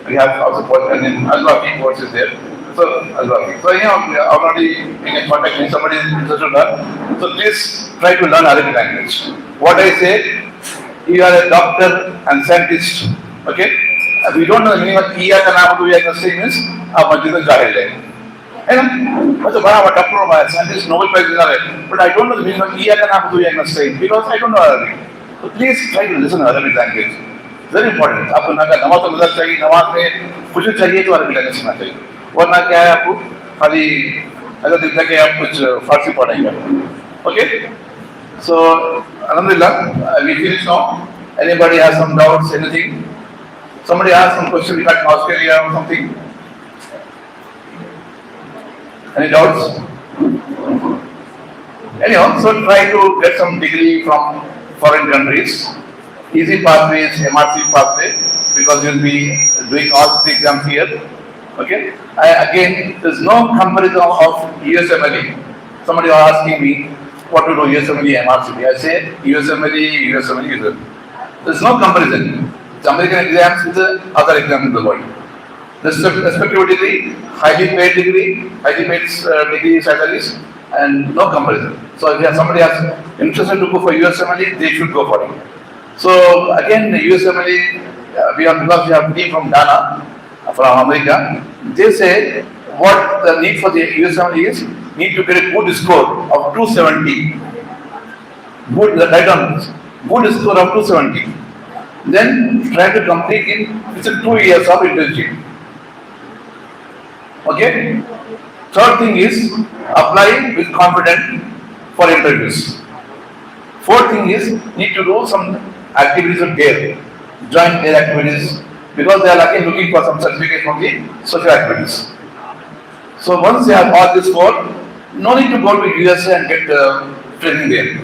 We have also and in Al-Wafi course is there. So Al-Wafi. So we are already in contact with somebody interested to learn. So please try to learn Arabic language. What I say, you are a doctor and scientist. Okay? If you don't know the meaning of Iyaka na'budu wa iyaka nasta'in means आप मस्जिद में जाहिल है. है ना? मतलब बड़ा doctor हो गया, scientist, Nobel Prize winner है. But I don't know the meaning of Iyaka na'budu wa iyaka nasta'in because I don't know Arabic. So please try to listen to Arabic language. Very important. आपको ना का नमाज तो नजर चाहिए, नमाज में कुछ चाहिए तो अरबी लैंग्वेज सीखना चाहिए. वरना क्या है आपको खाली अगर दिखता कि आप कुछ फारसी पढ़ेंगे. Okay? So alhamdulillah, we finish now. Anybody has some doubts, anything? Somebody asked some question regarding Australia or something. Any doubts? Anyhow, so try to get some degree from foreign countries. Easy pathways, MRC pathway, because you'll be doing all the exams here. Okay? Again, there's no comparison of USMLE. Somebody was asking me what to do USMLE, MRC. I say USMLE. There's no comparison. The American exams with the other exams in the world. Respective degree, highly paid degree salaries, and no comparison. So if somebody is interested to go for USMLE, they should go for it. So again, the USMLE, we have team from Ghana, from America. They say what the need for the USMLE is, need to get a good score of 270. Good, write down this. Good score of 270. Then try to complete within 2 years of internship. Okay? Third thing is apply with confidence for interviews. Fourth thing is need to do some activities of care, join their activities, because they are again looking for some certificate from the social activities. So once they have all this four, no need to go to USA and get training there.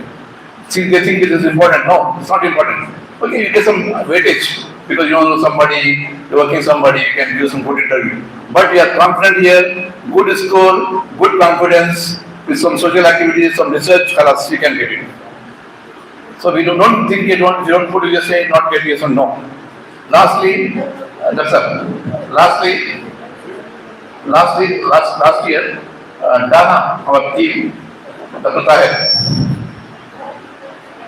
See, they think it is important. No, it's not important. Okay, you get some weightage because you know somebody, you're working somebody, you can do some good interview. But we are confident here, good score, good confidence, with some social activities, some research, you can get it. So we don't think you don't put USA, not get yes or no. Lastly, that's up. Last year, Dana, our team, Dr. Tahir,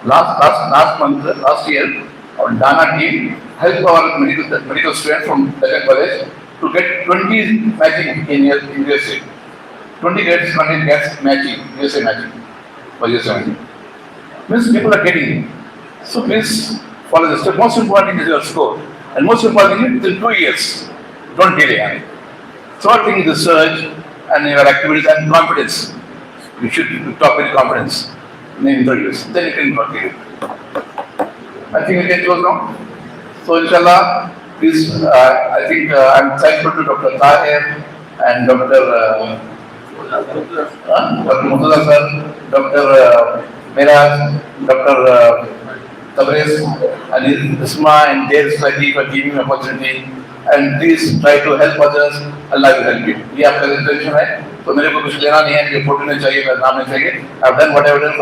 last year, our Dana team helped our medical students from Deccan College to get 20 matching in USA. 20 gets matching, USA matching, for USA matching. Means people are getting it. So please follow the step. Most important is your score. And most importantly, within 2 years, don't delay. Third thing is research and your activities and confidence. You should talk with confidence in the interviews. Then you can work it. I think we can close now. So inshallah, Please, I think I'm thankful to Dr. Tahir and Dr. Dr. Murtaza sir, Dr. Miraj, Dr. Tabriz, and Isma and their society for giving me opportunity. And please try to help others. Allah will help you. ये आपका intention है. तो मेरे को कुछ लेना नहीं है. मुझे फोटो नहीं चाहिए, मेरा नाम नहीं चाहिए. I've done what I've done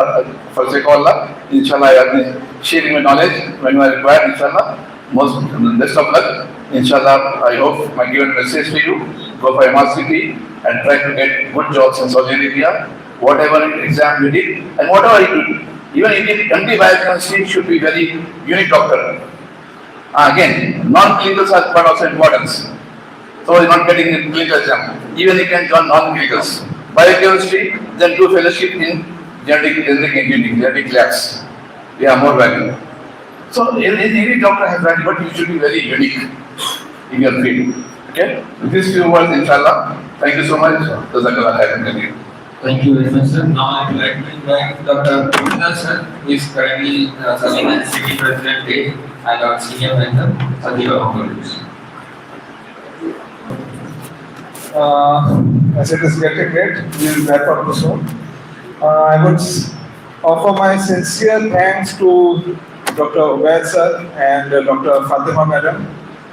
for sake of Allah. Inshallah, I have been sharing my knowledge when you are required. Inshallah, most best of luck. Inshallah, I hope my given message to you. Go for MRCP and try to get good jobs in Saudi Arabia. Whatever exam you did and whatever you did, even Indian country biochemistry should be very unique doctor. Again, non-clinicals are but also importance. So you're not getting in clinical exam. Even you can join non-clinicals. Biochemistry, then do fellowship in genetic engineering, genetic labs. We have more value. So every doctor has value, but you should be very unique in your field. Okay? With these few words, inshallah. Thank you so much. Jazakallah khairan. Thank you very much, sir. Now I would like to invite Dr. Murtaza sir, who is currently serving as City President and our senior mentor, Sadhiva College. As it is getting late, we will wrap up soon. I would offer my sincere thanks to Dr. Ubaid sir and Dr. Fatima madam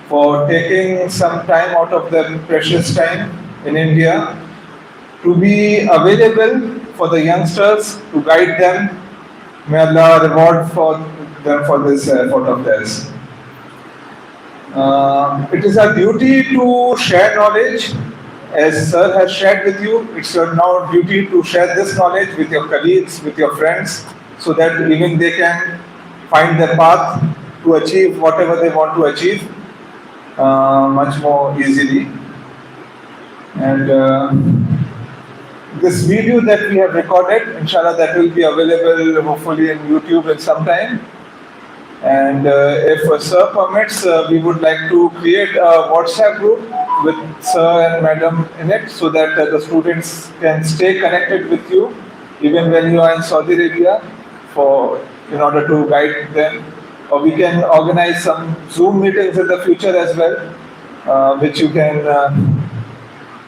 for taking some time out of their precious time in India to be available for the youngsters, to guide them. May Allah reward for them for this effort of theirs. It is our duty to share knowledge. As Sir has shared with you, it's your now duty to share this knowledge with your colleagues, with your friends, so that even they can find their path to achieve whatever they want to achieve much more easily. And this video that we have recorded, inshallah, that will be available hopefully in YouTube in some time. And if Sir permits, we would like to create a WhatsApp group with Sir and Madam in it, so that the students can stay connected with you even when you are in Saudi Arabia, in order to guide them. Or we can organize some Zoom meetings in the future as well, which you can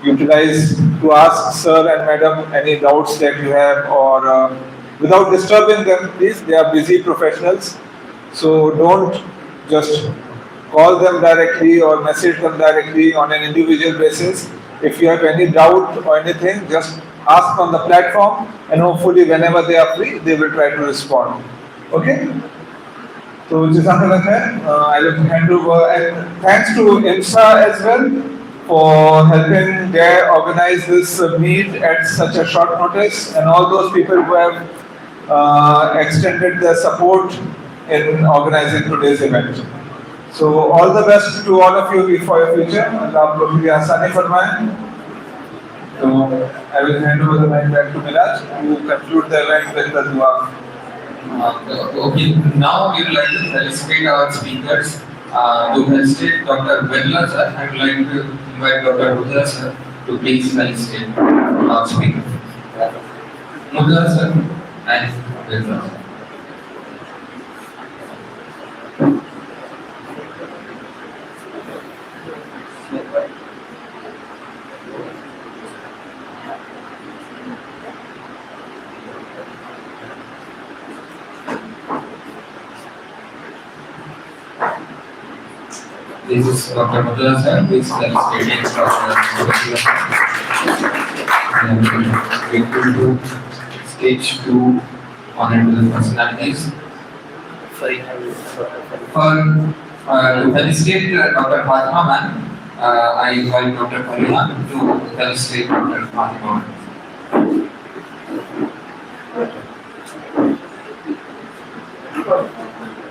utilize to ask Sir and Madam any doubts that you have, or without disturbing them, please. They are busy professionals, so don't just call them directly or message them directly on an individual basis. If you have any doubt or anything, just ask on the platform, and hopefully whenever they are free, they will try to respond. Okay? So Jazakallah khair. I will hand over, and thanks to IMSA as well for helping there organize this meet at such a short notice, and all those people who have extended their support in organizing today's event. So all the best to all of you for your future. Allah aap log ki aasani farmaye. So I will hand over the mic back to Miraj to conclude the event with the dua. Okay, now we would like to felicitate our speakers. To felicitate Dr. Birla sir, I would like to invite Dr. Murtaza sir to please felicitate our speakers. Murtaza sir and Birla sir. This is Dr. Murtaza sir, who is the stadium we will do stage 2 honorable personalities. To felicitate Dr. Fatima ma'am, I invite Dr. Farina to felicitate Dr. Fatima ma'am.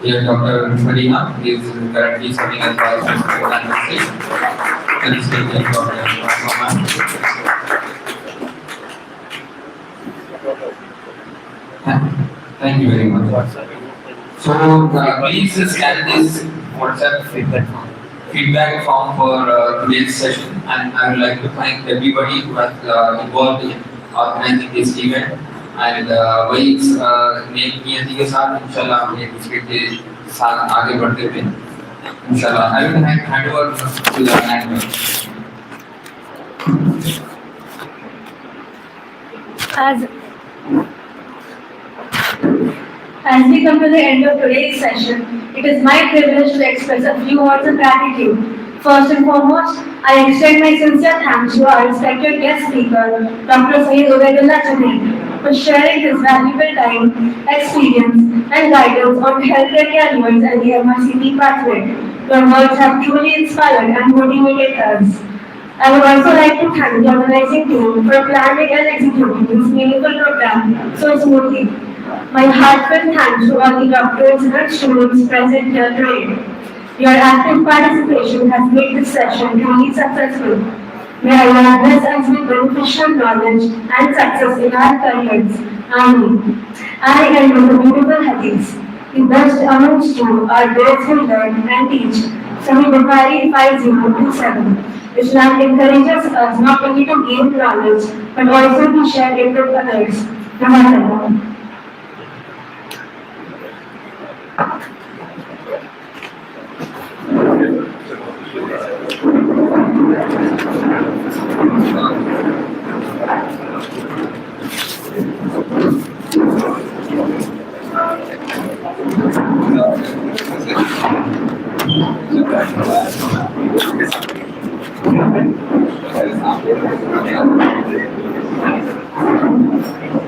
Here Dr. Farina is currently serving as Vice Principal and felicitate Dr. Fatima ma'am. Thank you very much. So please scan this WhatsApp feedback form for today's session, and I would like to thank everybody who has involved in organizing this event. And वही नियति के साथ इंशाल्लाह हम ये district के साथ आगे बढ़ते हैं. Inshallah. I will hand over to the manager. As we come to the end of today's session, it is my privilege to express a few words of gratitude. First and foremost, I extend my sincere thanks to our respected guest speaker, Dr. Saeed Ubaidullah Junaid, for sharing his valuable time, experience, and guidance on healthcare careers and the MRCP pathway. Your words have truly inspired and motivated us. I would also like to thank the organizing team for planning and executing this meaningful program so smoothly. My heartfelt thanks to all the doctors and students present here today. Your active participation has made this session truly successful. May Allah bless us with beneficial knowledge and success in our careers. Ameen. I end with a beautiful hadith. The best amongst you are those who learn and teach. Sahih Bukhari 5027. Islam encourages us not only to gain knowledge but also to share it with others. Namaste. Thank you.